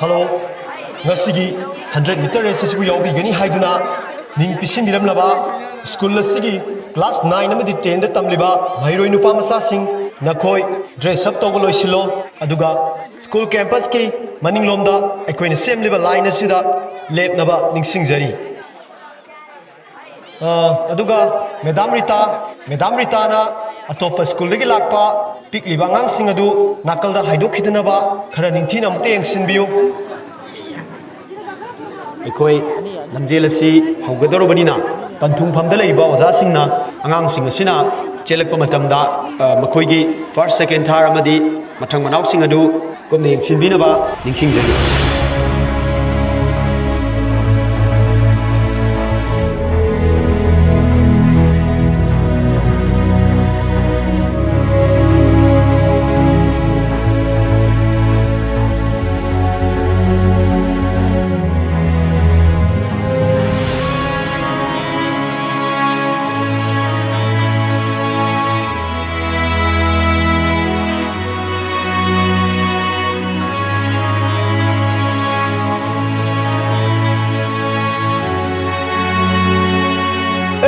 Hello, ngasigi 100 meter race asibu yaubigani haiduna ning pisinbiramlaba school asigi class 9 amadi 10 da tamliba bhairoi nupa masa sing nakhoi dress up tawba loisilo aduga school campus ki maning lomda aikoina semliba line asida lepnaba ningsingjari aduga Madam Rita na atopa school dagi lakpa pikliba angang sing adu nakalda haidokhidanaba khara ningthina amte yengsinbiu ꯑꯩꯈꯣꯏ ꯂꯝꯖꯦꯜ ꯑꯁꯤ ꯍꯧꯒꯗꯧꯔꯕꯅꯤꯅ ꯄꯟꯊꯨꯡꯐꯝꯗ ꯂꯩꯔꯤꯕ ꯑꯣꯖꯥꯁꯤꯡꯅ ꯑꯉꯥꯡꯁꯤꯡ ꯑꯁꯤꯅ ꯆꯦꯜꯂꯛꯄ ꯃꯇꯝꯗ ꯃꯈꯣꯏꯒꯤ first ꯁꯦꯀꯦꯟ ꯊꯥꯔ ꯑꯃꯗꯤ ꯃꯊꯪ ꯃꯅꯥꯎꯁꯤꯡ ꯑꯗꯨ ꯀꯨꯞꯅ ꯌꯦꯡꯁꯤꯟꯕꯤꯅꯕ ꯅꯤꯡꯁꯤꯡꯖꯔꯤ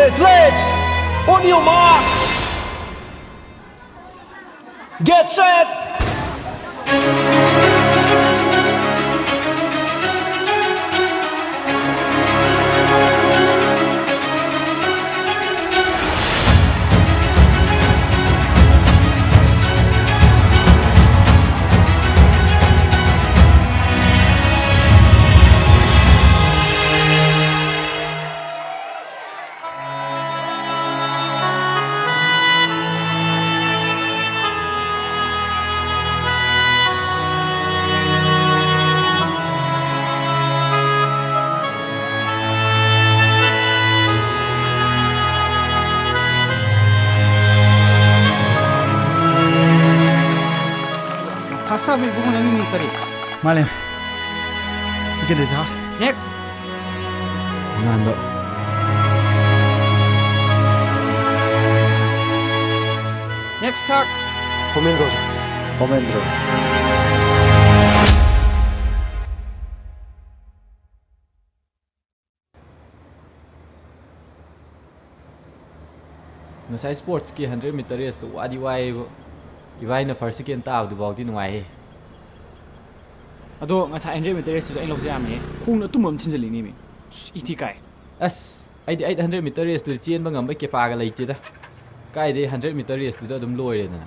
Athletes, on your mark, get set. Pasta में बुक नहीं करी Malem. Tiket dah sah. next Nando. next start Komendro. Ngasai sports ki 100 meter race to wadi wai iwai na first second ta du bawdi nuai अदो ngasa 100 meter race ai lok jam ni khung na tumam chinjali ni mi ithi kai as ai 800 meter race tu chen ba ngam ba ke pa ga leite da kai de 100 meter race tu da dum loi re na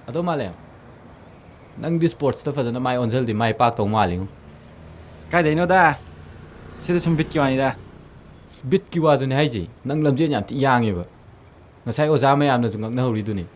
ado male nang di sports ta fadana mai onjal di mai pak tong maling kai dai no da sida sum bit ki wani da bit ki wa du ne hai ji nang lamje nyam ti yang e ba ngasai oja mayam na jungak na hori du ni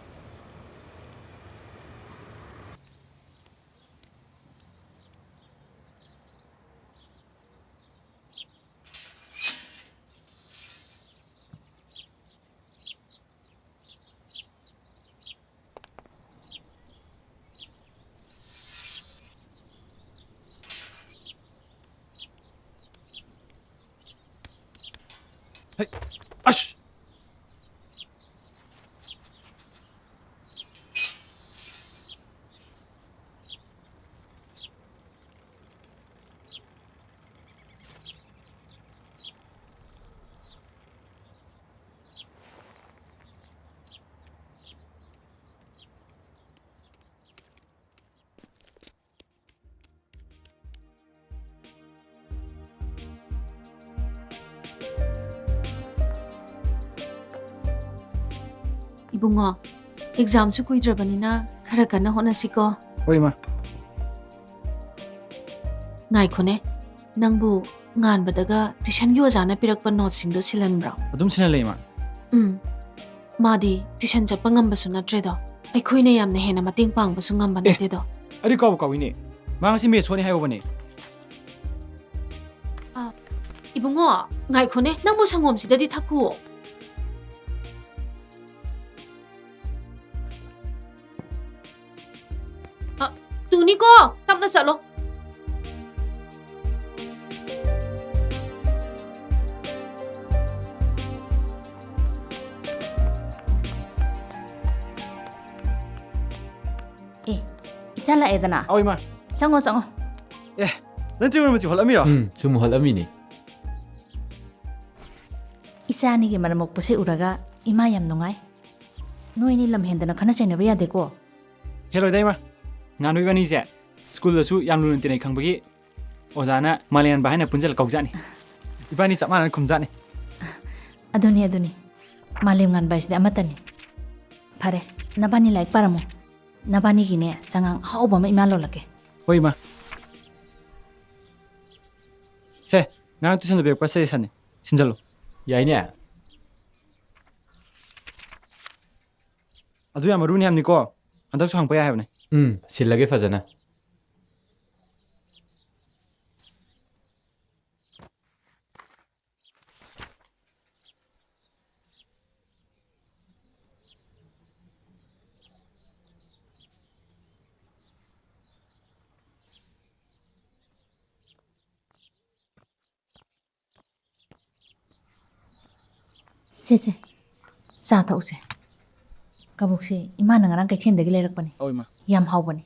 hey ash Ibungo, exam su kuidrabanina khara kana honasiko. Oi ma. Ngai khone, nangbu ngan badaga tuition gi ojana pirakpa notes sing do silanbra. Adum sina lei ma. Madi tuition chappa ngamba su natre do. Ai khoina yamna hena mating pang ba su ngamba nate do. ari kaw kaw ini ma ngasi me soni hayo bane Ibungo, ngai khone, nangbu sangom sidadi thakku. Tuni ko, tapna chalo. Icha la edana. Oi ma. Sango sango. ꯅꯪ ꯆꯤꯡ ꯃꯆꯤ ꯍꯣꯜꯂꯝꯃꯤꯔꯣ ꯁꯨꯝ ꯍꯣꯠꯂꯝꯃꯤꯅꯤ ꯏꯆꯥꯅꯤꯒꯤ ꯃꯔꯝꯃꯛꯄꯁꯤ ꯎꯔꯒ ꯏꯃꯥ ꯌꯥꯝ ꯅꯨꯡꯉꯥꯏ ꯅꯣꯏꯅꯤ ꯂꯝ ꯍꯦꯟꯗꯅ ꯈꯟꯅ ꯆꯩꯅꯕ ꯌꯥꯗꯦꯀꯣ ꯍꯦꯜꯂꯣꯏꯗ ꯏꯃꯥ ꯉꯥꯅꯨ ꯏꯕꯥꯅꯤꯁꯦ ꯁ꯭ꯀꯨꯜꯗꯁꯨ ꯌꯥꯝ ꯂꯨꯅ ꯇꯤꯟꯅꯩ ꯈꯪꯕꯒꯤ ꯑꯣꯖꯥꯅ ꯃꯥꯂꯦꯝꯕ ꯍꯥꯏꯅ ꯄꯨꯟꯖꯜ ꯀꯧꯖꯥꯠꯅꯤ ꯏꯕꯥꯅꯤ ꯆꯞ ꯃꯥꯟꯅꯅ ꯈꯨꯝꯖꯥꯠꯅꯤ ꯑꯗꯨꯅꯤ ꯃꯥꯂꯦꯝ ꯉꯥꯟꯕ ꯍꯥꯏꯁꯤꯗꯤ ꯑꯃꯠꯇꯅꯤ ꯐꯔꯦ ꯅꯕꯥꯅꯤ ꯂꯥꯏꯔꯤꯛ ꯄꯥꯔꯝꯃꯣ ꯅꯕꯥꯅꯤꯒꯤꯅꯦ ꯆꯉꯥꯡ ꯑꯍꯥꯎꯕ ꯑꯃ ꯏꯃꯥ ꯂꯣꯜꯂꯛꯀꯦ ꯍꯣꯏ ꯏꯃꯥ ꯁꯦ ꯉꯔꯥꯡ ꯇꯨꯏꯁꯟꯗ ꯄꯤꯔꯛꯄ ꯁꯖꯦꯁꯟꯅꯤ ꯁꯤꯟꯖꯜꯂꯨ ꯌꯥꯏꯅꯦ ꯑꯗꯨ ꯌꯥꯝ ꯃꯔꯨꯅꯤ ꯍꯥꯏꯕꯅꯤꯀꯣ ꯍꯟꯗꯛꯁꯨ ꯍꯪꯄ ꯌꯥꯏ ꯍꯥꯏꯕꯅꯤ ꯁꯤꯜꯂꯒꯦ ꯐꯖꯅ ꯁꯦ ꯆꯥ ꯊꯛꯎꯁꯦ ꯀꯕꯣꯛꯁꯦ ꯏꯃꯥꯅ ꯉꯔꯥꯡ ꯀꯩꯊꯦꯜꯗꯒꯤ ꯂꯩꯔꯛꯄꯅꯤ ꯑꯧ ꯏꯃꯥ ꯌꯥꯝ ꯍꯥꯎꯕꯅꯤ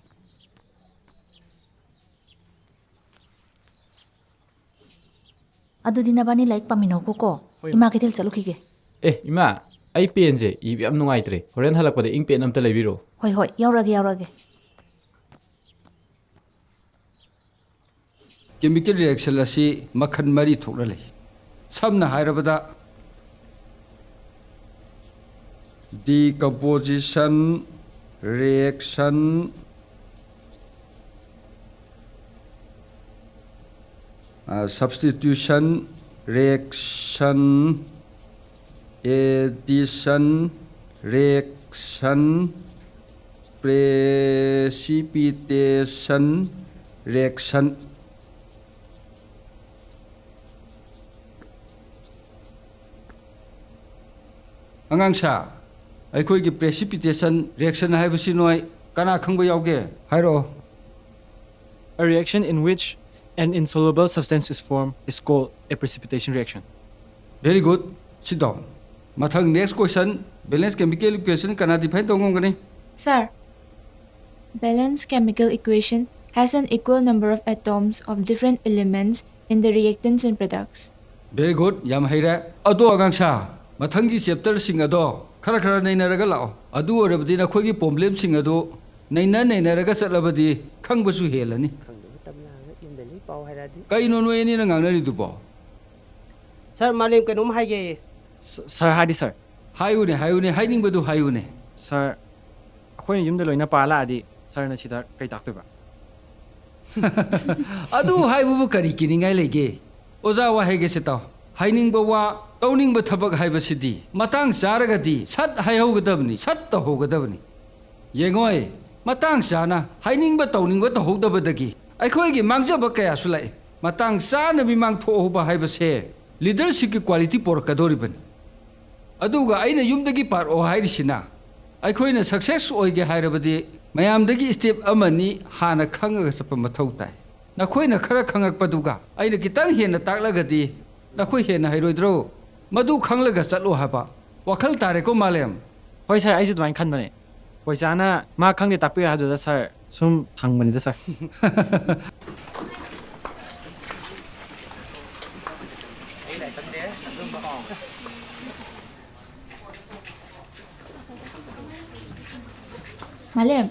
ꯑꯗꯨꯗꯤ ꯅꯕꯥꯅꯤ ꯂꯥꯏꯔꯤꯛ ꯄꯥꯃꯤꯟꯅꯧꯀꯣ ꯏꯃꯥ ꯀꯩꯊꯦꯜ ꯆꯠꯂꯨꯈꯤꯒꯦ ꯏꯃꯥ ꯑꯩ ꯄꯦꯟꯁꯦ ꯏꯕ ꯌꯥꯝ ꯅꯨꯡꯉꯥꯏꯇ꯭ꯔꯦ ꯍꯣꯔꯦꯟ ꯍꯜꯂꯛꯄꯗ ꯏꯪ ꯄꯦꯟ ꯑꯝꯇ ꯂꯩꯕꯤꯔꯣ ꯍꯣꯏ ꯌꯥꯎꯔꯒꯦ ꯀꯦꯃꯤꯀꯦꯜ ꯔꯤꯑꯦꯛꯁꯟ ꯑꯁꯤ ꯃꯈꯜ 4 ꯊꯣꯛꯅ ꯂꯩ ꯁꯝꯅ ꯍꯥꯏꯔꯕꯗ decomposition reaction substitution reaction addition reaction precipitation reaction ꯑꯉꯥꯡꯁꯥ ꯑꯩꯈꯣꯏꯒꯤ precipitation reaction ꯍꯥꯏꯕꯁꯤ ꯅꯣꯏ ꯀꯅꯥ ꯈꯪꯕ ꯌꯥꯎꯒꯦ ꯍꯥꯏꯔꯛꯑꯣ A reaction in which an insoluble substance is formed is called a precipitation reaction. Very good. Sit down. Mathang next question. Balanced chemical equation kana define tongongani. Sir, balanced chemical equation has an equal number of atoms of different elements in the reactants and products. Very good. Yam haira. Ado agangsha. Mathangi chapter sing ado. Khara nainaraga lao. Adu orabdi na khogi problem sing ado. Nainaraga satlabadi khangbasu helani. Kaino no eni na ngangnari dubo. Sir, malim kanum haige. Sir hadi sir. Hayune hiding badu hayune. Sir, akhoi yumda loina pala adi sir na sida kai taktoba. Adu haibu kari kiningai lege. Oza wa haige setaw. Haining ba wa tawning ba thabak haiba sidi. Matang saragadi sat haihaugadabni sat tahaugadabni. Yengoi matang sana haining ba tawning ba tahaudabadagi. ꯑꯩꯈꯣꯏꯒꯤ ꯃꯥꯡꯖꯕ ꯀꯌꯥꯁꯨ ꯂꯩ ꯃꯇꯥꯡ ꯆꯥꯅ ꯃꯤꯃꯥꯡ ꯊꯣꯛꯍꯧꯕ ꯍꯥꯏꯕꯁꯦ ꯂꯤꯗꯔꯁꯤꯞꯀꯤ quality ꯄꯣꯔꯛꯀꯗꯧꯔꯤꯕꯅꯤ ꯑꯗꯨꯒ ꯑꯩꯅ ꯌꯨꯝꯗꯒꯤ ꯄꯥꯔꯛꯑꯣ ꯍꯥꯏꯔꯤꯁꯤꯅ ꯑꯩꯈꯣꯏꯅ ꯁꯛꯁꯦꯁ ꯑꯣꯏꯒꯦ ꯍꯥꯏꯔꯕꯗꯤ ꯃꯌꯥꯝꯗꯒꯤ ꯁ꯭ꯇꯦꯞ ꯑꯃꯅꯤ ꯍꯥꯟꯅ ꯈꯪꯉꯒ ꯆꯠꯄ ꯃꯊꯧ ꯇꯥꯏ ꯅꯈꯣꯏꯅ ꯈꯔ ꯈꯪꯉꯛꯄꯗꯨꯒ ꯑꯩꯅ ꯈꯤꯇꯪ ꯍꯦꯟꯅ ꯇꯥꯛꯂꯒꯗꯤ ꯅꯈꯣꯏ ꯍꯦꯟꯅ ꯍꯩꯔꯣꯏꯗ꯭ꯔꯣ ꯃꯗꯨ ꯈꯪꯂꯒ ꯆꯠꯂꯣ ꯍꯥꯏꯕ ꯋꯥꯈꯜ ꯇꯥꯔꯦꯀꯣ ꯃꯥꯂꯦꯝ ꯍꯣꯏ ꯁꯔ ꯑꯩꯁꯨ ꯑꯗꯨꯃꯥꯏꯅ ꯈꯟꯕꯅꯦ ꯄꯣꯏꯆꯥꯅ ꯃꯥ ꯈꯪꯗꯦ ꯇꯥꯛꯄꯤꯌꯨ ꯍꯥꯏꯕꯗꯨꯗ ꯁꯔ ꯁꯨꯝ ꯍꯪꯕꯅꯤꯗ sir Malem,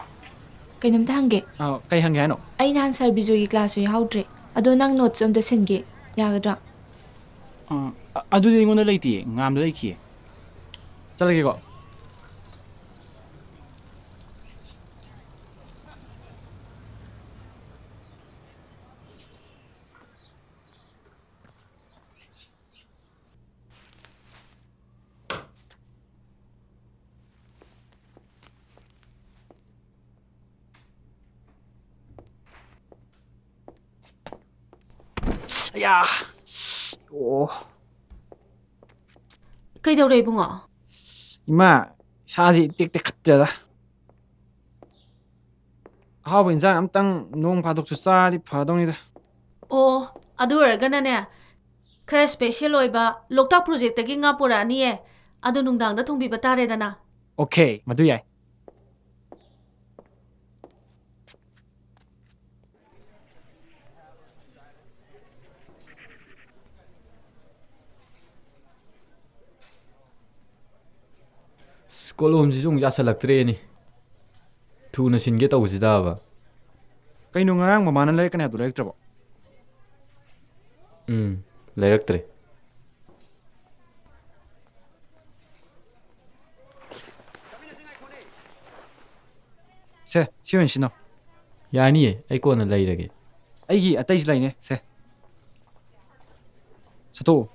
kainomta hangge. Kay hangge ano? Ay nahan sir bijogi class yu yaudre. Ado nang notes om da singe. Yagadra. Adudi ingona laiti ngam da laiki. Chalage ko. 야, 오. ꯀꯩꯗꯧꯔꯦ ꯏꯕꯨꯡꯉꯣ? 이마, 사지 띡띡ꯈꯠꯇ꯭ꯔꯦꯗ. ꯑꯍꯥꯎꯕ ꯏꯟꯖꯥꯡ ꯑꯝꯇꯪ ꯅꯣꯡ ꯐꯥꯗꯣꯛꯁꯨ ꯆꯥꯔꯗꯤ ꯐꯗꯧꯅꯤꯗ. ꯑꯣ, ꯑꯗꯨ ꯑꯣꯏꯔꯒꯅꯅꯦ ꯈꯔ ꯁ꯭ꯄꯦꯁꯤꯌꯦꯜ ꯑꯣꯏꯕ ꯂꯣꯛꯇꯥꯛ ꯄ꯭ꯔꯣꯖꯦꯛꯇꯒꯤ ꯉꯥ ꯄꯨꯔꯛꯑꯅꯤꯌꯦ. ꯑꯗꯨ ꯅꯨꯡꯗꯥꯡꯗ ꯊꯣꯡꯕꯤꯕ ꯇꯥꯔꯦꯗꯅ. 오케이, ꯃꯗꯨ ꯌꯥꯏ. ꯀꯣꯂꯣꯝꯁꯤꯁꯨ ꯑꯃꯨꯛ ꯌꯥꯁꯜꯂꯛꯇ꯭ꯔꯦꯅꯤ ꯊꯨꯅ ꯁꯤꯟꯒꯦ ꯇꯧꯕꯁꯤꯗꯕ ꯀꯩꯅꯣ ꯉꯔꯥꯡ ꯃꯃꯥꯅ ꯂꯩꯔꯛꯀꯅꯤ ꯍꯥꯏꯕꯗꯣ ꯂꯩꯔꯛꯇ꯭ꯔꯕꯣ? ꯂꯩꯔꯛꯇ꯭ꯔꯦ. ꯁꯦ ꯁꯤ ꯑꯣꯏꯅ ꯁꯤꯟꯅꯣ. ꯌꯥꯅꯤꯌꯦ ꯑꯩ ꯀꯣꯟꯅ ꯂꯩꯔꯒꯦ. ꯑꯩꯒꯤ ꯑꯇꯩꯁꯨ ꯂꯩꯅꯦ. ꯁꯦ ꯁꯠꯇꯣꯛꯑꯣ.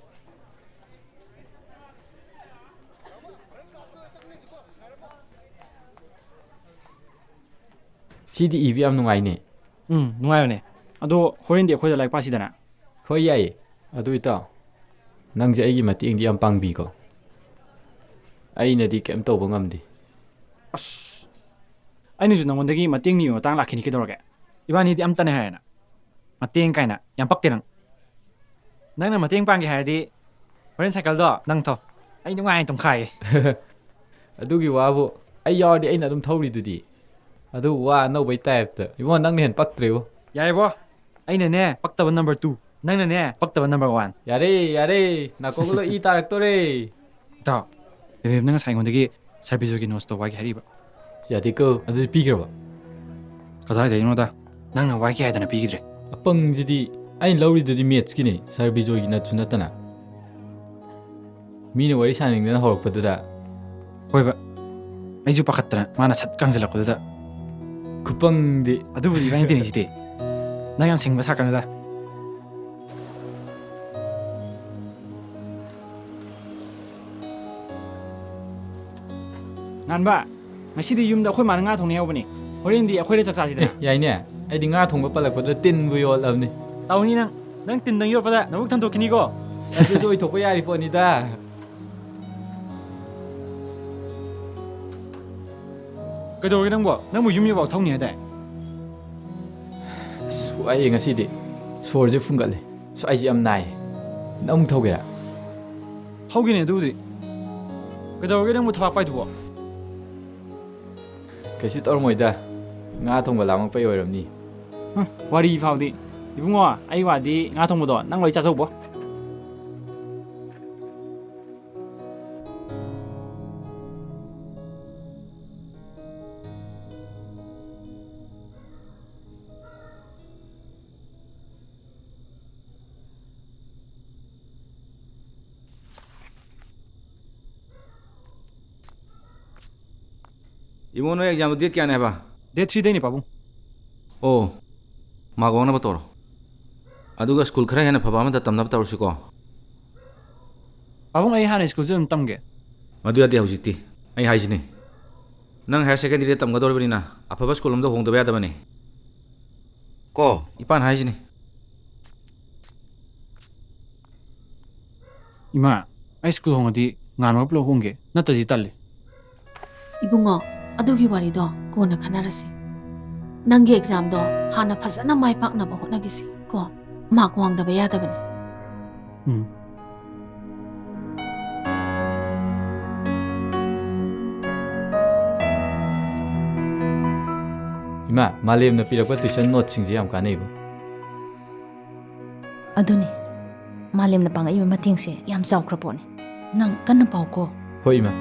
ꯁꯤꯗꯤ ꯏꯕ ꯌꯥꯝ ꯅꯨꯡꯉꯥꯏꯅꯦ. ꯅꯨꯡꯉꯥꯏꯕꯅꯦ. ꯑꯗꯣ ꯍꯣꯔꯦꯟꯗꯤ ꯑꯩꯈꯣꯏꯗ ꯂꯥꯏꯔꯤꯛ ꯄꯥꯁꯤꯗꯅ. ꯍꯣꯏ ꯌꯥꯏꯌꯦ. ꯑꯗꯨ ꯏꯇꯥꯎ ꯅꯪꯁꯦ ꯑꯩꯒꯤ ꯃꯇꯦꯡꯗꯤ ꯌꯥꯝ ꯄꯥꯡꯕꯤꯀꯣ. ꯑꯩꯅꯗꯤ ꯀꯩꯝ ꯇꯧꯕ ꯉꯝꯗꯦ. ꯑꯁ ꯑꯩꯅꯁꯨ ꯅꯉꯣꯟꯗꯒꯤ ꯃꯇꯦꯡ ꯅꯤꯕ ꯃꯇꯥꯡ ꯂꯥꯛꯈꯤꯅꯤ ꯀꯩꯗꯧꯔꯒꯦ? ꯏꯕꯥꯅꯤꯗꯤ ꯑꯝꯇꯅꯦ ꯍꯥꯏꯔꯦꯅ. ꯃꯇꯦꯡ ꯀꯥꯏꯅ ꯌꯥꯝ ꯄꯛꯇꯦ ꯅꯪ. ꯅꯪꯅ ꯃꯇꯦꯡ ꯄꯥꯡꯒꯦ ꯍꯥꯏꯔꯗꯤ ꯍꯣꯔꯦꯟ ꯁꯥꯏꯀꯜꯗꯣ ꯅꯪ ꯊꯧ. ꯑꯩ ꯅꯨꯡꯉꯥꯏꯅ ꯇꯨꯝꯈꯥꯏꯒꯦ. ꯑꯗꯨꯒꯤ ꯋꯥꯕꯨ ꯑꯩ ꯌꯥꯎꯔꯗꯤ ꯑꯩꯅ ꯑꯗꯨꯝ ꯊꯧꯔꯤꯗꯨꯗꯤ. ꯑꯗꯨ ꯋꯥ ꯑꯅꯧꯕꯩ ꯇꯥꯏꯞꯇ ꯏꯕꯣ ꯅꯪꯅ ꯍꯦꯟꯅ ꯄꯛꯇ꯭ꯔꯦꯕꯣ. ꯌꯥꯔꯦꯕꯣ. ꯑꯩꯅꯅꯦ ꯄꯛꯇꯕ ꯅꯝꯕꯔ 2, ꯅꯪꯅꯅꯦ ꯄꯛꯇꯕ ꯅꯝꯕꯔ 1. ꯌꯥꯔꯦ ꯌꯥꯔꯦ ꯅꯥꯀꯣꯡꯒ ꯂꯣꯏ ꯏ ꯇꯥꯔꯛꯇꯣꯔꯦ. ꯏꯇꯥꯎ, ꯕꯦꯕꯦꯝꯅ ꯉꯁꯥꯏ ꯑꯩꯉꯣꯟꯗꯒꯤ ꯁꯔꯕꯤꯖꯣꯒꯤ ꯅꯣꯠꯁꯇꯣ ꯋꯥꯏꯒꯦ ꯍꯥꯏꯔꯤꯕ. ꯌꯥꯗꯦꯀꯣ. ꯑꯗꯨꯗꯤ ꯄꯤꯈ꯭ꯔꯕ? ꯀꯗꯥꯏꯗꯩꯅꯣꯗ? ꯅꯪꯅ ꯋꯥꯏꯒꯦ ꯍꯥꯏꯗꯅ ꯄꯤꯈꯤꯗ꯭ꯔꯦ. ꯑꯄꯪꯁꯤꯗꯤ ꯑꯩꯅ ꯂꯧꯔꯤꯗꯨꯗꯤ ꯃꯦꯠꯁꯀꯤꯅꯦ ꯁꯔ ꯕꯤꯖꯣꯏꯒꯤ ꯅꯠꯁꯨ ꯅꯠꯇꯅ. ꯃꯤꯅ ꯋꯥꯔꯤ ꯁꯥꯅꯤꯡꯗꯅ ꯍꯧꯔꯛꯄꯗꯨꯗ. ꯍꯣꯏꯕ. ꯑꯩꯁꯨ ꯄꯥꯈꯠꯇꯅ ꯃꯥꯅ ꯁꯠ ꯀꯪꯁꯤꯜꯂꯛꯄꯗꯨꯗ. ꯈꯨꯄꯪꯗꯤ. ꯑꯗꯨꯕꯨꯗꯤ ꯏꯕꯥꯅꯤ ꯇꯤꯟꯅꯩꯁꯤꯗꯤ. ꯅꯪ ꯌꯥꯝ ꯁꯤꯡꯕ ꯁꯥꯀꯅꯨꯗ. ꯉꯥꯟꯕ, ꯉꯁꯤꯗꯤ ꯌꯨꯝꯗ ꯑꯩꯈꯣꯏ ꯃꯥꯅ ꯉꯥ ꯊꯣꯡꯅꯤ ꯍꯧꯕꯅꯤ. ꯍꯣꯔꯦꯟꯗꯤ ꯑꯩꯈꯣꯏꯗ ꯆꯥꯛ ꯆꯥꯁꯤꯗꯅ. ꯌꯥꯏꯅꯦ. ꯑꯩꯗꯤ ꯉꯥ ꯊꯣꯡꯕ ꯄꯜꯂꯛꯄꯗ ꯇꯤꯟꯕꯨ ꯌꯣꯜꯂꯕꯅꯤ. ꯇꯧꯅꯤ ꯅꯪ. ꯅꯪ ꯇꯤꯟꯗꯪ ꯌꯣꯠꯄꯗ ꯅꯕꯨꯛ ꯊꯟꯗꯣꯛꯈꯤꯅꯤꯀꯣ. ꯑꯗꯨꯁꯨ ꯑꯣꯏꯊꯣꯛꯄ ꯌꯥꯔꯤ ꯄꯣꯠꯅꯤꯗ. ꯀꯩꯗꯧꯔꯒꯦ ꯅꯪꯕꯣ? ꯅꯪꯕꯨ ꯌꯨꯝ ꯌꯧꯕꯥꯎ ꯊꯧꯅꯤ ꯍꯥꯏꯗꯥꯏ? ꯑꯁ ꯋꯥꯏꯌꯦ ꯉꯁꯤꯗꯤ. ꯁꯣꯔꯁꯦ ꯐꯨꯡꯒꯠꯂꯦ. ꯑꯩꯁꯦ ꯌꯥꯝ ꯅꯥꯏꯌꯦ. ꯅꯪ ꯑꯃꯨꯛ ꯊꯧꯒꯦꯔꯥ? ꯊꯧꯒꯤꯅꯦ ꯑꯗꯨꯕꯨꯗꯤ. ꯀꯩꯗꯧꯔꯒꯦ ꯅꯪꯕꯨ ꯊꯕꯥꯛ ꯄꯥꯏꯗꯨꯕꯣ? ꯀꯩꯁꯨ ꯇꯧꯔꯝꯃꯣꯏꯗ. ꯉꯥ ꯊꯣꯡꯕ ꯂꯥꯝꯃꯛꯄꯩ ꯑꯣꯏꯔꯝꯅꯤ. ꯋꯥꯔꯤ ꯐꯥꯎꯗꯤ. ꯏꯕꯨꯡꯉꯣ, ꯑꯩ ꯋꯥꯗꯤ ꯉꯥ ꯊꯣꯡꯕꯗꯣ ꯅꯪ ꯂꯣꯏ ꯆꯥꯖꯧꯕꯣ. इमो नो एग्जाम डेट क्या है? Date 3 दैनी पाबुंग. ओ मागोंग बतौर अदुगा स्कूल खरा हेन फबा अमदा तमनब तौरसिको. पाबुंग अई हाना स्कूल से तमगे. मदु यादे हौजिकती अई हाइजिनी नंग हायर सेकेंडरी तमगदोरबनिना अफबा स्कूल अमदा होंगदबा यादबनी को इपान हाइजिनी. इमा, अई school होंगदी nganwa plo honge natadi talle. Ibungo, adugi warido kona khanarasi. Nangi exam do hana phajana mai pakna ba hotnagisi ko ma ko wangdaba yadabani. Ima, Malemna pirakpa tuition note singje yam kanaibo. ꯑꯗꯨꯅꯤ ꯃꯥꯂꯦꯝꯅ ꯄꯥꯡꯉꯛꯏꯕ ꯃꯇꯦꯡꯁꯦ ꯌꯥꯝ ꯆꯥꯎꯈ꯭ꯔ ꯄꯣꯠꯅꯤ. ꯅꯪ ꯀꯟꯅ ꯄꯥꯎꯀꯣ. ꯍꯣꯏ ꯏꯃꯥ.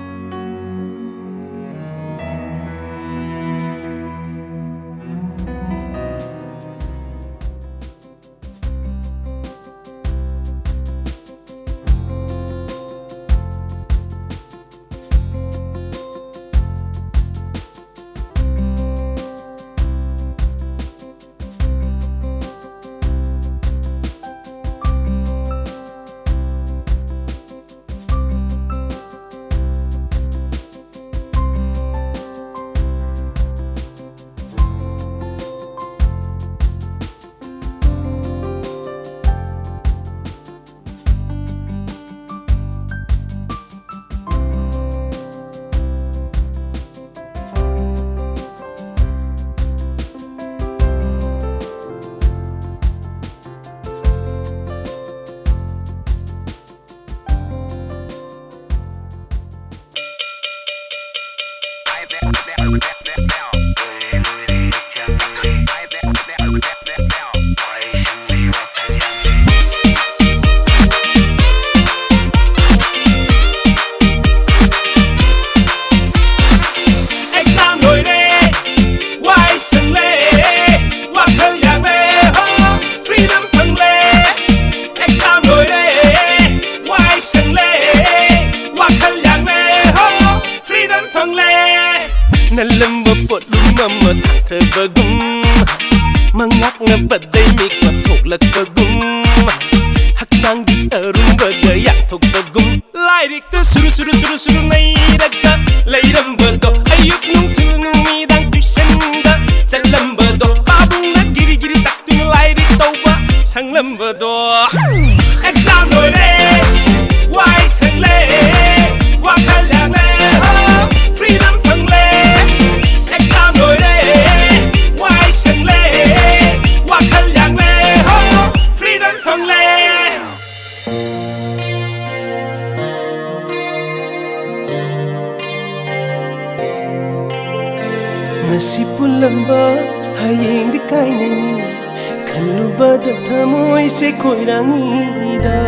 bagum Mangak na baday mikot thuklak bagum Hakchang di arum bagayak thuk bagum Lairik ta suru suru suru suru nay ragga Layram bado ayuk nung til nung midang tuition da Chalam bado babung na giri giri taktung lairik tauba Sanglam bado Exam loi re Wai sang le Wakal yang le Freedom phang le Exam loi re Wai sang le Wakal yang le Freedom phang le Ngasi pulamba hayeng di kainani Kalubada tamoy se koirangida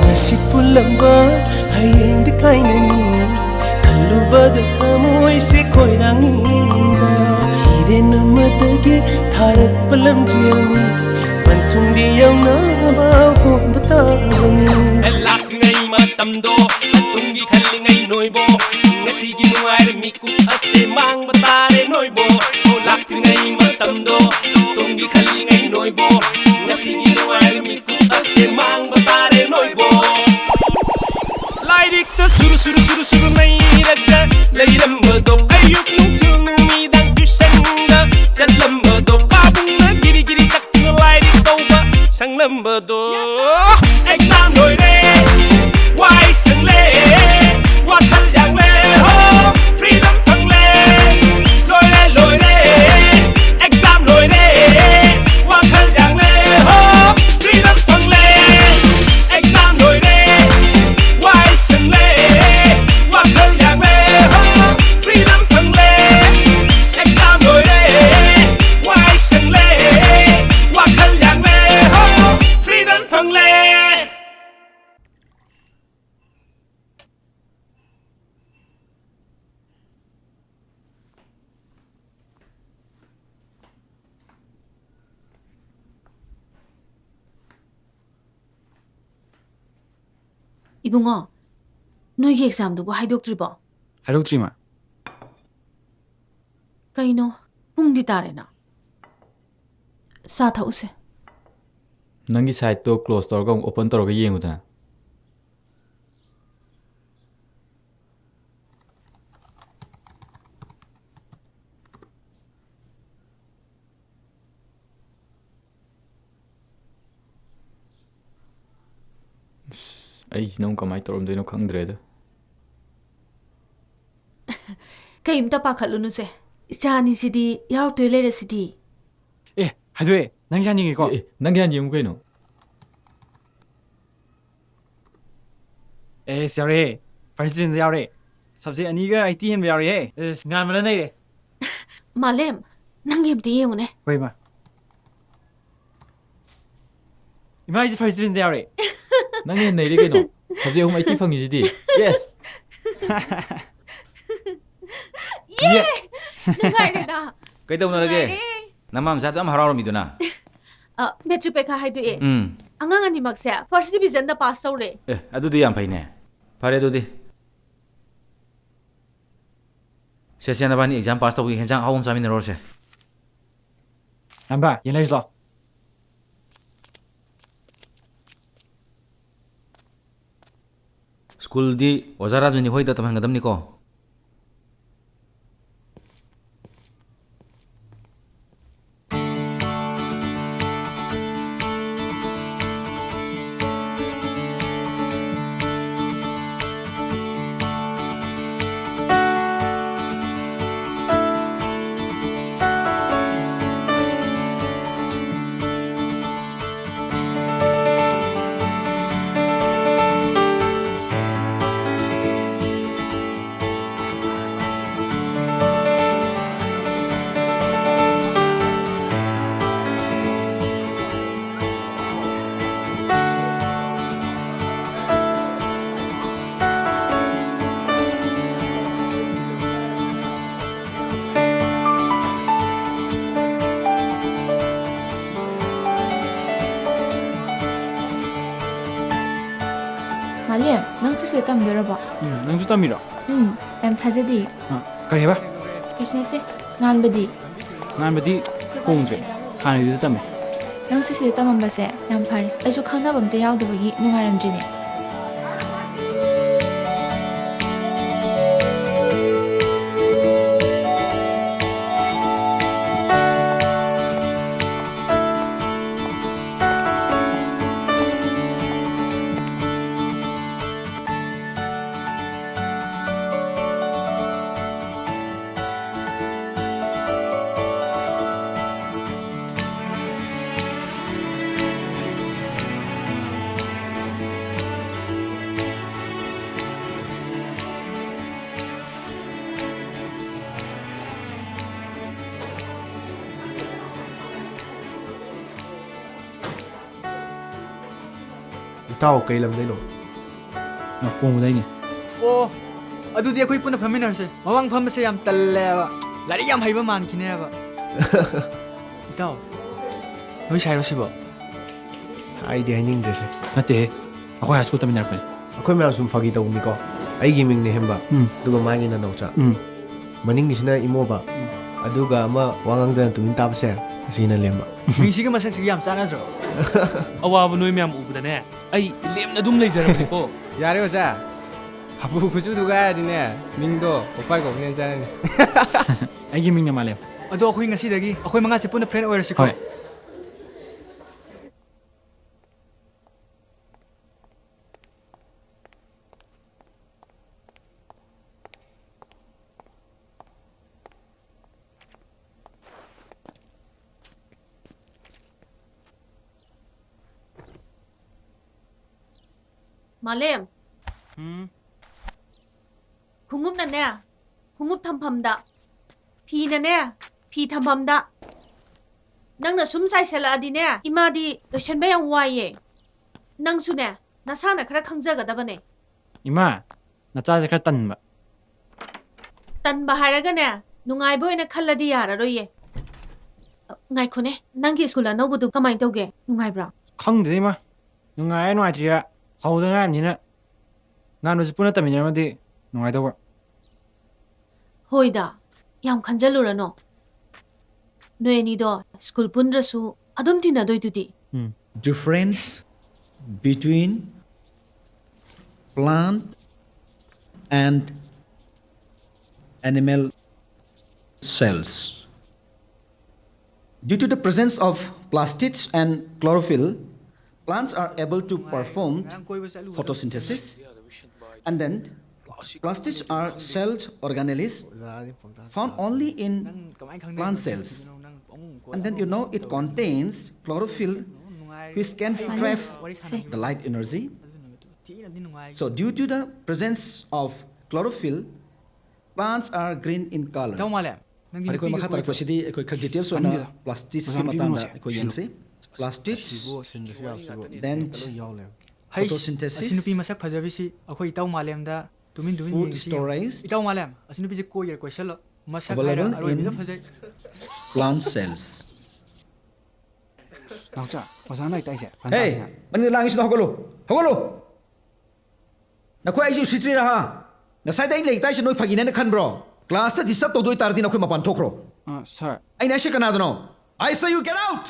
Ngasi pulamba hayeng di kainani Kalubada tamoy se koirangida Ide namadagi tharak palam jelni Pantung di yaw na bahon batagani Elak ngay matamdo Tungi khali ngay noibo Ngasi gi nuai miku ase mang batare noibo Lak ngay matamdo Tungi khali ngay noibo Ngasi gi nuai miku ase mang batare noibo Lairik ta suru suru suru suru nay ragga Layram bado ayuk nung til nung midang tusanga Chalam bado babung na giri giri taktung lairik tauba Sanglam bado Exam loi re Wai sang le Wakal yang le Freedom phang le Loi re Exam loi re Wakal yang le Freedom phang le Exam loi re Wai sang le Wakal yang le Freedom phang le Exam loi re Wai sang le Wakal yang le Freedom phang le 이붕어, 너희 exam도 하이독트리버. 하이독트리마. 그이노, 뿡디 따레나. 사타 우세. Nangi site to close torga open torga yengudana Ai nong kamai torom doino khangdre da Kaimta pakhalunuse. Ichani sidi yaw toilere sidi. 에, 하도에. 낭기 한 얘기고. Nangi han yemu kaino 에, 시아래. 프레지던트 야래. सबसे अनीगा IT हैं यार ये गान बना नहीं रे Malem, nangemte yengune. कोई मा इमाइज प्रेसिडेंट यार रे Nangi han naire kaino Sabje hum IT phangi jidi Yes Yes Nangaireda. Kaidawna lage Namam sa am harawramiduna Metric pekha haidu e. Mm Angang ani makse first division da pass tawre. Adudi yam phaine Phare adudi Session abani exam pass tawi henjang awum samin rose 남바 얘네 있어 School di wazara juni hoida taman gadam niko Malem, nang sise tamdora ba? 낭주 땀이라 M ꯌꯥꯝ ꯊꯥꯖꯗꯦ ꯀꯔꯤ ꯍꯥꯏꯕ ꯀꯩꯁꯨ ꯅꯠꯇꯦ ꯉꯥꯟꯕꯗꯤ ꯉꯥꯟꯕꯗꯤ ꯍꯣꯡꯗ꯭ꯔꯦ ꯍꯥꯟꯅꯒꯤꯗꯨꯗ ꯇꯝꯃꯦ ꯅꯪꯁꯨ ꯁꯤꯗ ꯇꯝꯃꯝꯕꯁꯦ ꯌꯥꯝ ꯐꯔꯦ ꯑꯩꯁꯨ ꯈꯪꯅꯕ ꯑꯝꯇ ꯌꯥꯎꯗꯕꯒꯤ ꯅꯨꯡꯉꯥꯏꯔꯝꯗ꯭ꯔꯤꯅꯦ ꯏꯇꯥꯎ ꯀꯩ ꯂꯝꯗꯩꯅꯣ ꯀꯣꯡꯕꯗꯩꯅꯤ ꯑꯣ ꯑꯗꯨꯗꯤ ꯑꯩꯈꯣꯏ ꯄꯨꯟꯅ ꯐꯝꯃꯤꯟꯅꯔꯁꯦ ꯃꯃꯥꯡ ꯐꯝꯕꯁꯦ ꯌꯥꯝ ꯇꯜꯂꯦꯕ ꯂꯥꯏꯔꯤꯛ ꯌꯥꯝ ꯍꯩꯕ ꯃꯥꯟꯈꯤꯅꯦꯕ ꯏꯇꯥꯎ ꯅꯣꯏ ꯁꯥꯏꯔꯣ ꯁꯤꯕꯣ ꯑꯩꯗꯤ ꯍꯥꯏꯅꯤꯡꯗ꯭ꯔꯦꯁꯦ ꯅꯠꯇꯦꯍꯦ ꯑꯩꯈꯣꯏ ꯍꯥꯏ ꯁ꯭ꯀꯨꯜ ꯇꯝꯃꯤꯟꯅꯔꯛꯄꯅꯤ ꯑꯩꯈꯣꯏ ꯃꯌꯥꯝ ꯁꯨꯝ ꯐꯥꯒꯤ ꯇꯧꯕꯅꯤꯀꯣ ꯑꯩꯒꯤ ꯃꯤꯡꯅ ꯍꯦꯝꯕ ꯑꯗꯨꯒ ꯃꯥꯒꯤꯅ ꯅꯧꯆꯥ ꯃꯅꯤꯡꯒꯤꯁꯤꯅ ꯏꯃꯣꯕ ꯑꯗꯨꯒ ꯑꯃ ꯋꯥ ꯉꯥꯡꯗꯅ ꯇꯨꯃꯤꯟ ꯇꯥꯕꯁꯦ ꯑꯁꯤꯅ ꯂꯦꯝꯕ ꯃꯤꯡꯁꯤꯒ ꯃꯁꯛꯁꯤꯒ ꯌꯥꯝ ꯆꯥꯟꯅꯗ꯭ꯔꯣ ꯑꯋꯥꯕ ꯅꯣꯏ ꯃꯌꯥꯝ ꯎꯕꯗꯅꯦ ꯑꯩ ꯂꯦꯝꯅ ꯑꯗꯨꯝ ꯂꯩꯖꯔꯕꯅꯤꯀꯣ ꯌꯥꯔꯦ ꯑꯣꯖꯥ ꯍꯥꯄꯨ ꯈꯨꯆꯨꯗꯨꯒ ꯍꯥꯏꯔꯗꯤꯅꯦ ꯃꯤꯡꯗꯣ ꯄꯣꯄꯥꯏ ꯀꯧꯕꯅꯦꯅ ꯆꯥꯅꯅꯤ ꯑꯩꯒꯤ ꯃꯤꯡꯅ ꯃꯥꯂꯦꯝ ꯑꯗꯣ ꯑꯩꯈꯣꯏ ꯉꯁꯤꯗꯒꯤ ꯑꯩꯈꯣꯏ ꯃꯉꯥꯁꯦ ꯄꯨꯟꯅ ꯐ꯭ꯔꯦꯟ ꯑꯣꯏꯔꯁꯤꯀꯣ ꯍꯣꯏ Malem. Khungup na ne. Khungup thampham da. Phi na ne. Phi thampham da. Nang na sum sai sela adi ne. Ima di lotion ba yang wai ye. Nang su ne. Nasa na khara khangjagadaba ne. Ima nachaje khara tanba Tanba haraga ne. Nungai boy na khalladi yararoi ye. Ngai khone. Nang ki school anobdu kamai tauge. Nungai bra. ꯈꯪꯗꯦ ꯏꯃꯥ ꯅꯨꯡꯉꯥꯏꯔ ꯅꯨꯡꯉꯥꯏꯇ꯭ꯔꯤꯔ ꯍꯧꯗ ꯉꯥꯏꯔꯤꯅꯤꯅ ꯉꯥꯟꯕꯁꯤ ꯄꯨꯟꯅ ꯇꯝꯃꯤꯟꯅꯔꯝꯃꯗꯤ ꯅꯨꯡꯉꯥꯏꯗꯧꯕ Hoida. Yam khanjalurano. Noeni do school pundrasu adum tina doi tuti. Difference between plant and animal cells. Due to the presence of plastids and chlorophyll, plants are able to perform photosynthesis, and then plastids are cell organelles found only in plant cells. And then it contains chlorophyll which can trap the light energy. So due to the presence of chlorophyll, plants are green in color. ꯑꯩꯈꯣꯏ ꯃꯈꯥ ꯇꯥꯔꯛꯄꯁꯤꯗꯤ ꯑꯩꯈꯣꯏ ꯈꯔ details ꯑꯣꯏꯅ ꯄ꯭ꯂꯥꯁꯇꯤꯛꯁꯀꯤ ꯃꯇꯥꯡꯗ ꯑꯩꯈꯣꯏ ꯌꯦꯡꯁꯤ plastics then photosynthesis ꯑꯁꯤ ꯅꯨꯄꯤ ꯃꯁꯛ ꯐꯖꯕꯤꯁꯤ ꯑꯩꯈꯣꯏ ꯏꯇꯥꯎ ꯃꯥꯂꯦꯝꯗ ꯇꯨꯃꯤꯟ ꯇꯨꯃꯤꯟ food ꯌꯦꯡꯁꯤ storage ꯏꯇꯥꯎ ꯃꯥꯂꯦꯝ ꯑꯁꯤ ꯅꯨꯄꯤꯁꯤ ꯀꯣꯏꯁꯜꯂꯣ ꯃꯁꯛ ꯍꯥꯏꯔ available ꯑꯔꯣꯏꯕꯤꯗ in ꯐꯖꯩ plant cells. ꯅꯥꯎꯆꯥ ꯑꯣꯖꯥꯅ ꯂꯥꯏꯔꯤꯛ ꯇꯥꯛꯏꯁꯦ Hey, ꯃꯅꯤꯡꯗ ꯂꯥꯡꯉꯤꯁꯤꯗ ꯍꯧꯒꯠꯂꯨ ꯍꯧꯒꯠꯂꯨ ꯅꯈꯣꯏ ꯑꯩꯁꯨ ꯎꯁꯤꯠꯇ꯭ꯔꯤꯔꯥ ꯍꯥ ꯉꯁꯥꯏꯗ ꯑꯩ ꯂꯥꯏꯔꯤꯛ ꯇꯥꯛꯏꯁꯦ ꯅꯣꯏ ꯐꯥꯒꯤꯅꯦꯅ ꯈꯟꯕ꯭ꯔꯣ ꯀ꯭ꯂꯥꯁꯇ ꯗꯤꯁꯇꯔꯕ ꯇꯧꯗꯣꯏ ꯇꯥꯔꯗꯤ ꯅꯈꯣꯏ ꯃꯄꯥꯟ ꯊꯣꯛꯈ꯭ꯔꯣ ꯁꯥꯔ ꯑꯩꯅ ꯑꯩꯁꯦ ꯀꯅꯥꯗꯅꯣ I say you get out.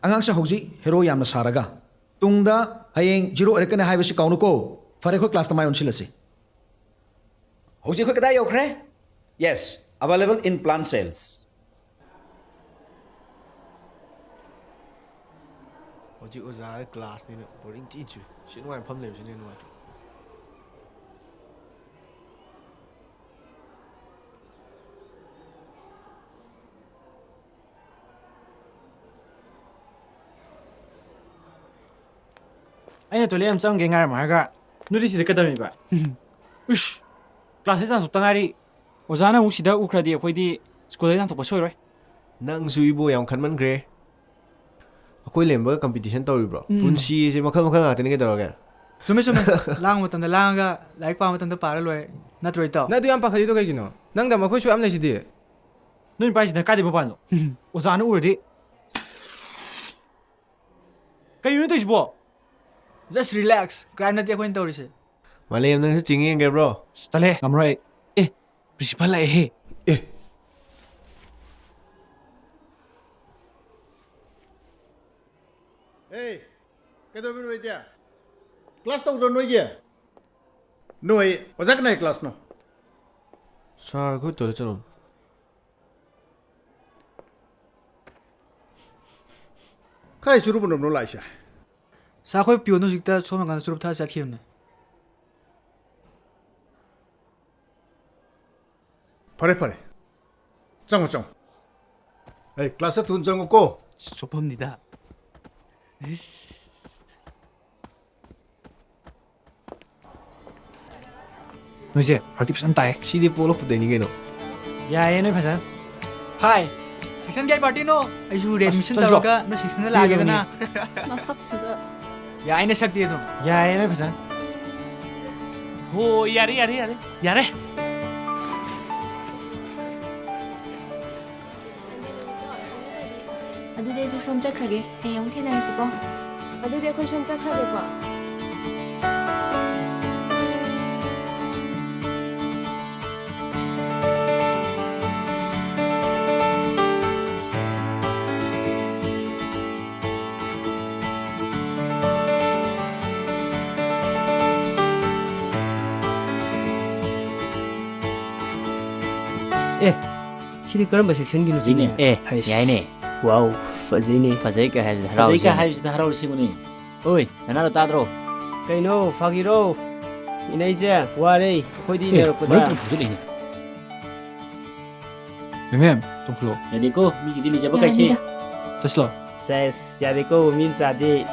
ꯑꯉꯥꯡꯁꯦ ꯍꯧꯖꯤꯛ ꯍꯦꯔꯣ ꯌꯥꯝꯅ ꯁꯥꯔꯒ ꯇꯨꯡꯗ ꯍꯌꯦꯡ ꯖꯤꯔꯣ ꯑꯣꯏꯔꯛꯀꯅꯤ ꯍꯥꯏꯕꯁꯤ ꯀꯥꯎꯅꯨꯀꯣ ꯐꯔꯦ ꯑꯩꯈꯣꯏ ꯀ꯭ꯂꯥꯁꯇ ꯃꯥꯏ ꯑꯣꯟꯁꯤꯜꯂꯁꯤ ꯍꯧꯖꯤꯛ ꯑꯩꯈꯣꯏ ꯀꯗꯥꯏ ꯌꯧꯈ꯭ꯔꯦ Yes, available in plant cells. ꯍꯧꯖꯤꯛ ꯑꯣꯖꯥ ꯀ꯭ꯂꯥꯁꯅꯤꯅ ꯕꯣꯔꯤꯡ ꯊꯤ ꯆꯨꯏ ꯁꯤ ꯅꯨꯡꯉꯥꯏ ꯐꯝ ꯂꯩꯕꯁꯤꯅ ꯅꯨꯡꯉꯥꯏꯇ꯭ꯔꯣ ꯑꯩꯅ ꯇꯣꯏꯂꯦꯠ ꯑꯃ ꯆꯪꯒꯦ ꯉꯥꯏꯔꯝꯃ ꯍꯥꯏꯔꯒ ꯅꯣꯏꯗꯤ ꯁꯤꯗ ꯀꯩꯗꯧꯔꯤꯕ ꯎꯁ ꯀ꯭ꯂꯥꯁꯁꯦ ꯆꯥꯡꯊꯣꯛꯇ ꯉꯥꯏꯔꯤ ꯑꯣꯖꯥꯅ ꯑꯃꯨꯛ ꯁꯤꯗ ꯎꯈ꯭ꯔꯗꯤ ꯑꯩꯈꯣꯏꯗꯤ ꯁ꯭ꯀꯨꯜꯗ ꯆꯥꯡꯊꯣꯛꯄ ꯁꯣꯏꯔꯣꯏ ꯅꯪꯁꯨ ꯏꯕꯣ ꯌꯥꯝ ꯈꯟꯃꯟꯈ꯭ꯔꯦ ꯑꯩꯈꯣꯏ ꯂꯦꯝꯕꯒ ꯀꯝꯄꯤꯇꯤꯁꯟ ꯇꯧꯔꯤꯕ꯭ꯔꯣ ꯄꯨꯟꯁꯤꯁꯦ ꯃꯈꯜ ꯃꯈꯜ ꯉꯥꯛꯇꯅꯤ ꯀꯩꯗꯧꯔꯒꯦ Sume sume. Lang mo tanda lang ga like pa mo tanda para loy. Natro ito. Na du yam pakhali to kai gino. Nang da makhoi shu am lai si di. Noi paisida kade ba pano. Ozana urdi. Kayo nito isbo. Just relax. Crime na tiya ko into rise. Malem nang chingin ge bro. Tale, ngamrai. Principal la he. Hey, kaidobin mo itiya? Class tawag doon mo iya? Noy, wazak na class no? Sir, ko to chalo. Kaya shuru mo no laisha. Sa ko piyo no sikta so man surup tha sat khim na. Pare pare. Chang chang. Hey, class tun chang ko. 소범니다. 너 이제 벌팁 싼 따에. CD polo pude ni gino. 야, 얘네 파산. Hi. Section gay party no. Ay su admission daw ka no section na lagi na. Masak suga. Ya ay na sakti no. 야, 얘네 파산. 오 야래 야래 야래 야래 ꯑꯗꯨꯗꯤ ꯑꯩꯁꯨ ꯁꯣꯝ ꯆꯠꯈ꯭ꯔꯒꯦ ꯍꯌꯦꯡ ꯊꯦꯡꯅꯔꯁꯤꯀꯣ ꯑꯗꯨꯗꯤ ꯑꯩꯈꯣꯏ ꯁꯣꯝ ꯆꯠꯈ꯭ꯔꯒꯦꯀꯣ CD karam section gino Zine, yaine. Wow, fazini. Fazai ka hai harau. Fazai ka hai sida harau singuni. Oi, nanaro tadro. Kaino, fagiro. Inaise, ware, khodi ne ro kuda. Juli ni. Mem, tumflo. Jadi ko, mi dili jaba kaise. Teslo. Ses, jadi ko mim sadi.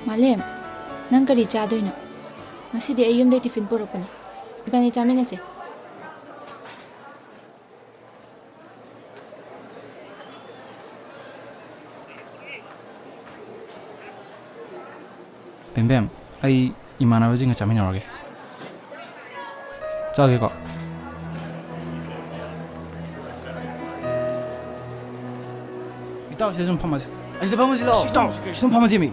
Malem, nang kari chadoy no. Ngasi di ayum day tiffin puro pa ni. Ibani chamin na si. 뱀뱀, 아이 이만하지 nga chamin yorge. 저기 거. 이따 시좀 파마지. Asida pa mo sila. 시좀 파마지 미.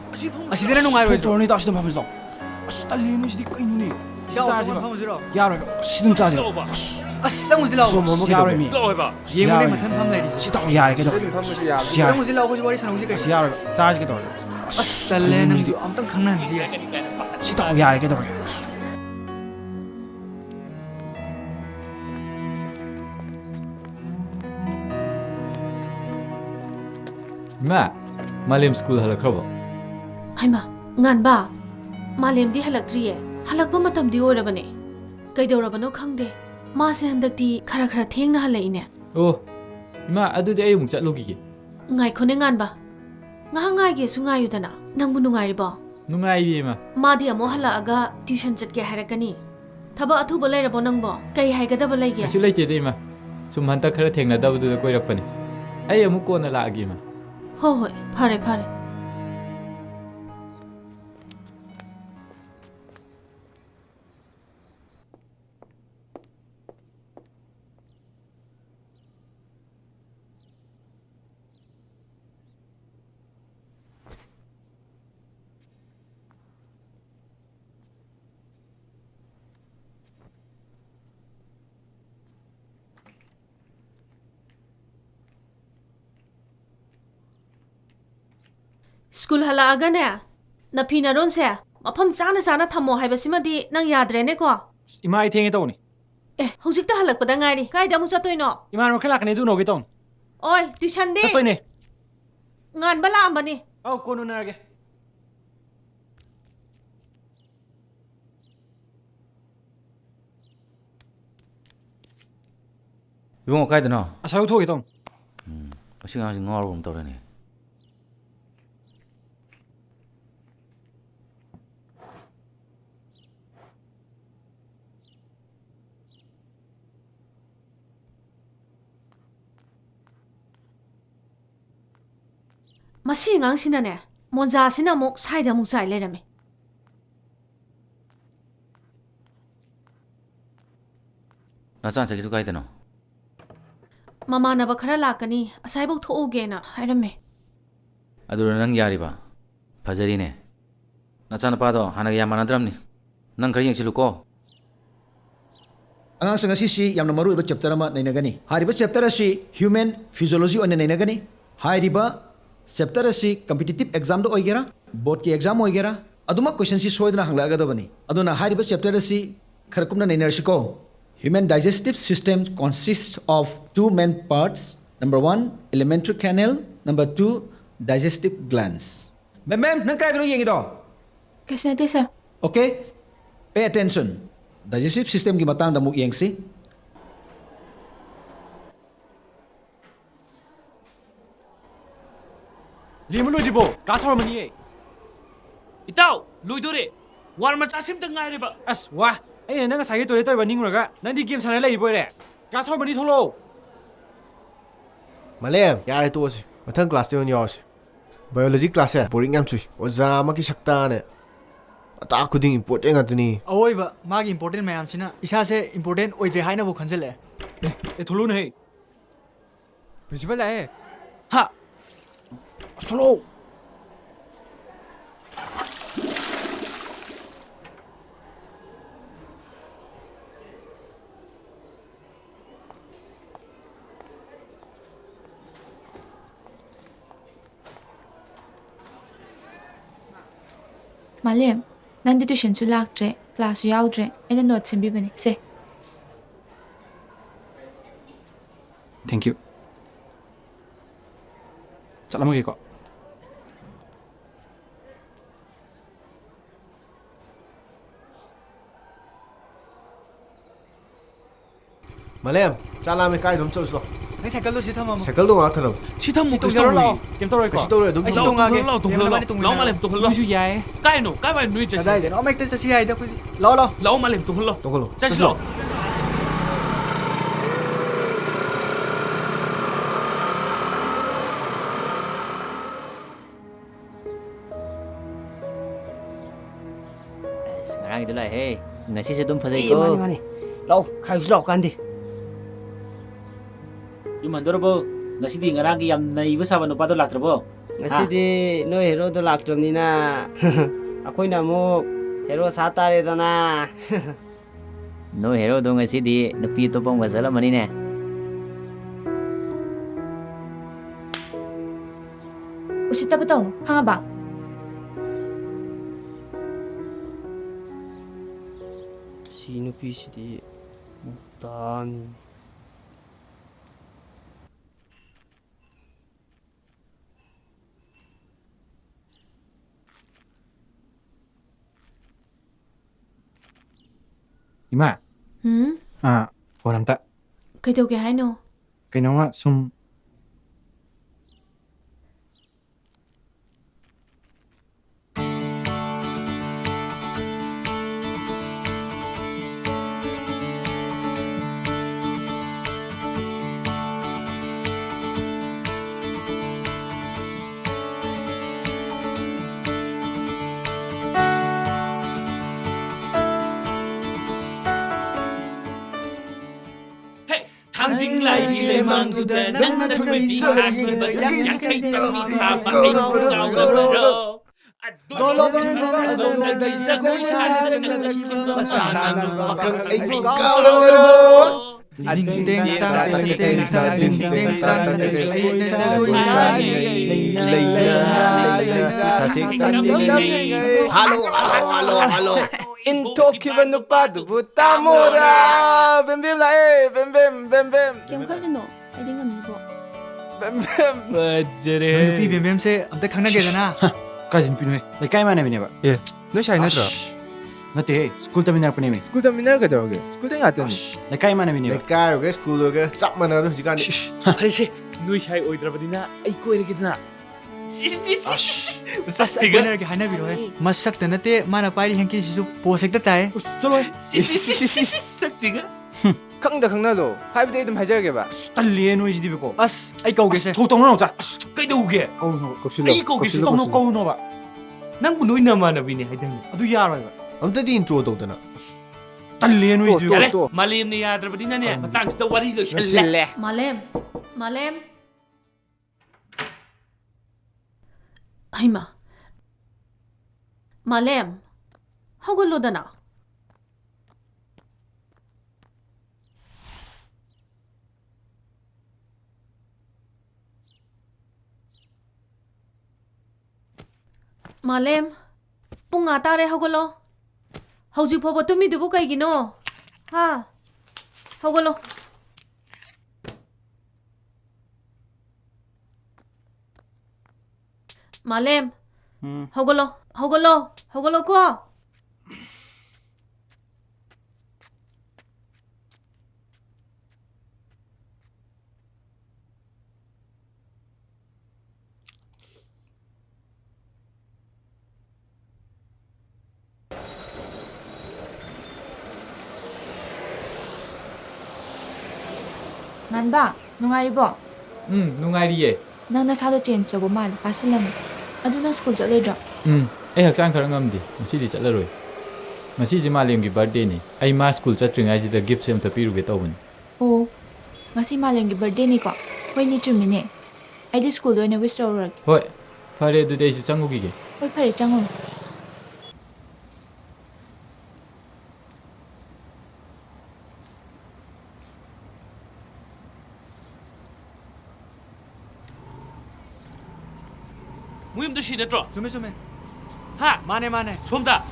Asida na nung araw ito. 또 이따 시좀 파마지. 딸리는 시디 까이누니. Siya ako pa mo sila. 야로 시든 짜지. Asang mo sila. 야로 미. Yung na matan pam lai. 시다 야래 게도. Asang mo sila ako si wari sa nung sila. 야로 짜지 게도. Asale nang di amtang khangnan dia. 시다 야래 게도. Ma, Malim school halakhrabo. Haima, ngan ba? Malem di halaktriye. Halakpa matam di orabane. Kaidorabano khangde. Ma se handakti khara khara thengna halaine. Oh, ma adu de ayung chatlogi ki. Ngai khone ngan ba. Nga ngai ge sungai udana. Nangbu nungai ribo. Nungai ri ma. Ma di amo hala aga tuition chatke harakani. Thaba athu balai rabo nangbo. Kai haigada balai ge. Asu leite de ma. Sum hanta khara thengna dabu du koi rakpani. Ai amu ko na la agi ma. Ho hoi, phare phare. School halagane. Na phina ron se. Mafam chana thamo haibasimadi nang yadrene ko. Ima ai thenge tawni. Hojikta halakpada ngairi. Kaida mu chatoino. Ima ro khala kane du no ge tong. Oi, tuition de. Chatoine. Ngan bala ambani. Au konu narage. Ibungo kaidano? Asau thoge tong. Masing ang ngor rum tawre ni. Masi ngang sinane. Monja sina mok saida muk sai lerame. Nasan sa gitu kaidano? Mama na ba khara lakani. Asai bok thoge na. Hairame. Adura nang yari ba? Fajari ne. Nasan pa do hanag yaman adram ni. Nang kari yang siluko. Angang sang si yam na maru iba chapter ama nainagani. Hariba chapter si human physiology on nainagani. Hariba chapter si competitive exam do oigera, board ki exam oigera. Aduma question si soidna hangla aga bani. Aduna hariba chapter si kharkumna nainarshiko. Human digestive system consists of two main parts. Number 1, alimentary canal. Number 2, digestive glands. Ma'am, nang kaya doon yung ito? Kasi natin, sir. Okay, pay attention. Digestive system ki matang damuk yang si. Limu lui dibo. Class harmony. Itaw, luidore. War machasim tang ngairi ba. As wah. Ay nang sa to ba ninguraga. Nandi game sana lai boy re. Class harmony tholo. Malem, yare to si. Mathang class te on yaws. Biology class है boring am chui. Oza ma ki sakta ne. Ata khuding important atni. Awoi ba magi important mayam sina isa se important oidre haina bo khanjale. E tholo nei. Principal आए Ha. Tholo. Malem, nandi tuition su laktre, class yaudre, and notes in bibani. Say. Thank you. Salamu alaikum. Malem, chala me kai dum chau so. Nai cycle do sitha mama. Cycle do nga tharam. Sitham mu Tung jaro lao. Kem to roi ko. Kasi to re dum. Ai tung age. Lau malem tung lo. Musu yai. Kai no, kai ba nui chase. Dai de no mek te si ai da ku. Lao lao. Lau malem tung lo. Tung lo. Chase lo. Ngarang itu lah, hey. Ngasi sedum fazai ko. mani. Lau, khai lau kan di. Yumandorbo, ngasi di ngarang ki yam naiba saba nupa do laktrabo. Ngasi no hero do laktromni na. Akoi na mo hero satare da na. No hero do ngasi di nupi to pong wasala mani ne. Usita ba tao? Hanga ba? Sino pisi di dami. Ima. Ah, phone am ta. Kai do ge haino. Cái nó sum. Tanjing lagi lemang duda nan na tumi di hagi ba yang kai tami ta ba ai ngau ngau Dolo na do na dai jago sa na chang ki ba sa na makang ai ngau Hello. 인토키반 누빠두부 따모라 뱀뱀 라에 뱀뱀 kem khalino aiding amnibo Noi nupi bem bem se amta khangna ge dana Kajin Pinoy. Like kay man namin ba? 예 너희 샤이 나더라 Nate, school tamin na pinimi. 스쿨 담미나 가더라게 스쿨 땡 아더니 Like kay man namin ba? 레카르게 스쿨로게 짝 만나도 시간이 파리시 누이 샤이 오이드라바디나 아이 꼬이르기드나 as winner ge hana biro he masak ta nate mana pairi hanki sisu posek ta tai Chalo. 삭지가 강다 강나도 5데이 좀 해절게 봐 Talli no is dibi ko. as ai kau ge se Thok tong no cha. 그이도우게 Kau no. kop실로 아이 거기 Thok tong no kau no ba. 낭부 누이 나마나비니 하이당니 Adu yaro ba. 아무튼 인트로 도드나 Talli no is dibi 야래 ko. 말리엠니 야드라바디나네 마땅스다 와리 로실레 말렘 아이마 말렘 허글로다나 말렘 뿡 아따레 허글로 hꯧ직 파버 뚜미두부 가이기노 하 허글로 말렘 허글로 거 Nanba, nungaribo. Nungariye. Nang nasado change so mal pasalam. Aduna school chale Ai hakchang khara ngamdi. Ngasi di chatlaroi. Ngasi ji malem gi birthday ni. Ai ma school chatringai ji da gift sem ta piru ge tawun. Oh, ngasi maleng gi birthday ni ko. Hoi ni chumine. Ai di school doine wish tawrag. Hoi. Fare du dei su changu gi ge. Hoi phare chango. 무임도 시냈죠? some 하 mane 솜다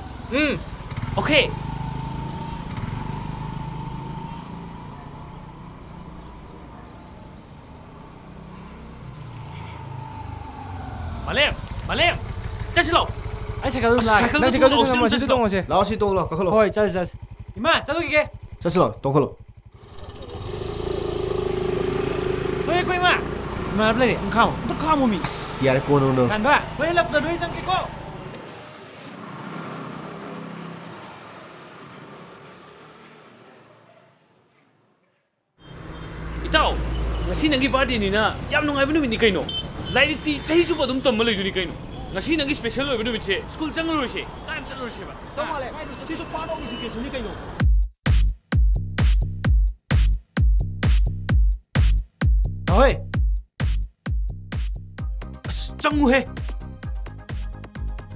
오케이 말렘 짜실로 Ai sakal na. 사kal도 또 오시면 시도 동어세 라오시 동로 가컬로 Hoi, chal. Ima, chalo ki ke. 자슬로 동컬로 Hoi, ko ima. Ma play, kham. To kham mi. 야레 꼬노노 Kan ba? Hoi lap da doi sam ke ko. 이따오 ngasi nangi party ni na yam nungai bu ni kaino laik ti chahi chu badum tam malai ni kaino ngasi nangi special oi bu che school changlo she kaim chalo she ba to male sisu pano education ni kaino Hoi. 정우해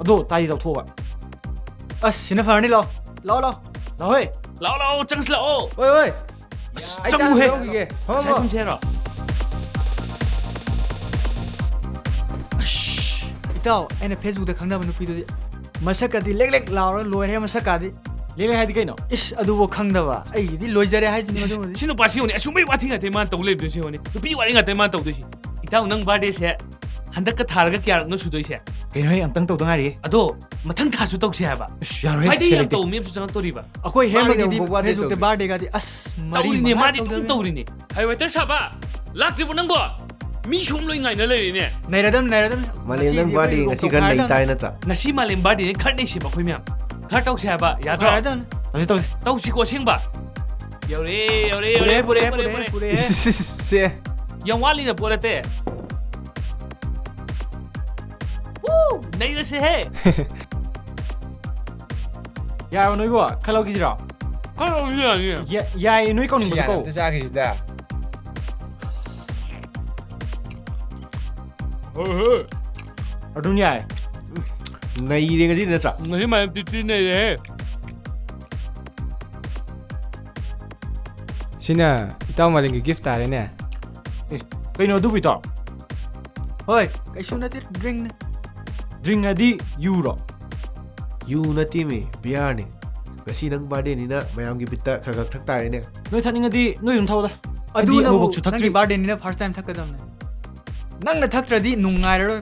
Ado tai dau thua ba. as sina farni lo Hoi. 라오라오 짱슬라오 오이 정우해 이게 잘좀 재라 itao ene facebook da khangna banu pi do masaka di lek laura loi he masaka di Lele hai di kaino. is adu bo khangda ba ai di loi jare hai jini madu 신호 바시오니 아슈메이 와팅가 대만 떠올레도 시오니 비 와링가 대만 떠도시 이따오 능 바데세 한dakka 타르가 꺄르노 수도이세 Kaino hai amtang tau dangari. 아도 마탕 타수 떡시 하바 Yaro hai. 파이데 양 떠오미 수상 떠리바 akoi he ma di Bani facebook da birthday ga di as mari 떠우리네 마디 뚱 떠우리네 아이 웨터 샤바 락지부 능고 미숑로이 ngaina leine nairadam 말레는 바디 ngasi gan lei tai na ta ngasi malem badi kharne shi ba khoi myam khar taw se ba ya do nairadam taw si ko sing ba yore pure 세 yang wali na polate woo naira se he Ya noi bo, khalau ki jira. kalo ni Ya noi kau ning ba ko. 자기다 Adun ya. 나이랭 ngasi na ta ngasi malem ti ne ye ꯁꯤꯅ ꯏꯇꯥꯎ ꯃꯥꯂꯦꯝꯒꯤ ꯒꯤꯐ ꯇꯥꯔꯦꯅꯦ ꯀꯩꯅꯣ ꯑꯗꯨꯕꯨ ꯏꯇꯥꯎ ꯍꯣꯏ ꯀꯩꯁꯨ ꯅꯠꯇꯦ ꯗ꯭ꯔꯤꯡꯅꯦ ꯗ꯭ꯔꯤꯡ ꯍꯥꯏꯗꯤ ꯌꯨꯔꯣ ꯌꯨ ꯅꯠꯇꯦꯃꯤ ꯕꯤꯌꯥꯔꯅꯤ ꯉꯁꯤ ꯅꯪ ꯕꯥꯔꯗꯦꯅꯤꯅ ꯃꯌꯥꯝꯒꯤ ꯕꯤꯠꯇ ꯈꯔ ꯈꯔ ꯊꯛ ꯇꯥꯔꯦꯅꯦ ꯅꯣꯏ ꯊꯛꯅꯤꯡꯉꯗꯤ ꯅꯣꯏ ꯑꯗꯨꯝ ꯊꯛꯎꯗ ꯑꯗꯨꯅꯕꯨ ꯅꯪꯒꯤ ꯕꯥꯔꯗꯦꯅꯤꯅ ꯐꯥꯔꯁ ꯇꯥꯏꯝ ꯊꯛꯀꯗꯕꯅꯦ ꯅꯪꯅ ꯊꯛꯇ꯭ꯔꯗꯤ ꯅꯨꯡꯉꯥꯏꯔꯔꯣꯏ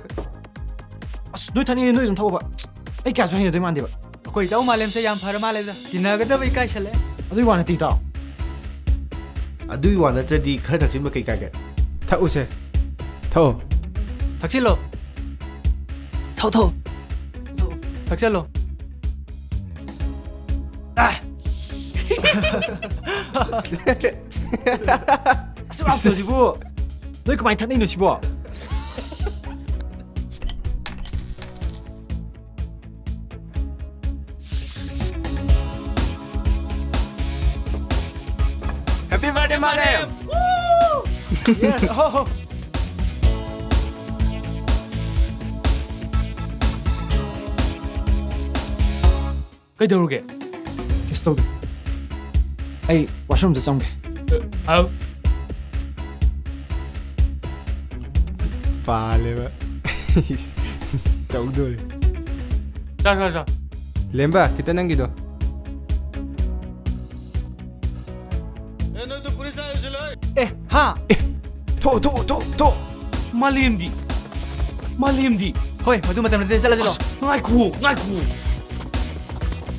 ꯑꯁ ꯅꯣꯏ ꯊꯛꯅꯤꯡꯉꯗꯤ ꯅꯣꯏ ꯑꯗꯨꯝ ꯊꯛꯎꯕ ꯑꯩ ꯀꯌꯥꯁꯨ ꯍꯩꯅꯗꯣꯏ ꯃꯥꯟꯗꯦꯕ ꯑꯩꯈꯣꯏ ꯏꯇꯥꯎ ꯃꯥꯂꯦꯝꯁꯦ ꯌꯥꯝ ꯐꯔ ꯃꯥꯜꯂꯦꯗ ꯇꯤꯟꯅꯒꯗꯕ ꯏꯀꯥꯏꯁꯜꯂꯦ ꯑꯗꯨꯒꯤ ꯋꯥ ꯅꯠꯇꯦ ꯏꯇꯥꯎ ꯑꯗꯨꯒꯤ ꯋꯥ ꯅꯠꯇ꯭ꯔꯗꯤ ꯈꯔ ꯊꯛꯆꯤꯟꯕ ꯀꯩ ꯀꯥꯏꯒꯦ ꯊꯛꯎꯁꯦ ꯊꯛꯑꯣ ꯊꯛꯆꯤꯜꯂꯣ ꯊꯛ ꯊꯛꯆꯜꯂꯣ ꯑꯁ ꯋꯥꯁꯤꯕꯨ ꯅꯣꯏ ꯀꯃꯥꯏꯅ ꯊꯛꯅꯩꯅꯣ ꯁꯤꯕꯣ Happy birthday, Malem! Yes, oh. ꯀꯩꯗꯧꯔꯒꯦ ꯀꯤꯁ ꯇꯧꯒꯦ ꯑꯩ ꯋꯥꯁꯔꯨꯝꯗ ꯆꯪꯒꯦ ꯑꯥꯎ ꯄꯥꯜꯂꯦꯕ ꯇꯧꯗꯣꯔꯦ ꯆꯥ ꯂꯦꯝꯕ ꯈꯤꯇ ꯅꯪꯒꯤꯗꯣ ꯑꯦ ꯍꯥ ꯊꯣ ꯃꯥꯂꯦꯝꯗꯤ ꯍꯣꯏ ꯃꯗꯨ ꯃꯇꯝꯗꯗꯤ ꯆꯠꯂꯁꯤꯔꯣ ꯉꯥꯏꯈꯨ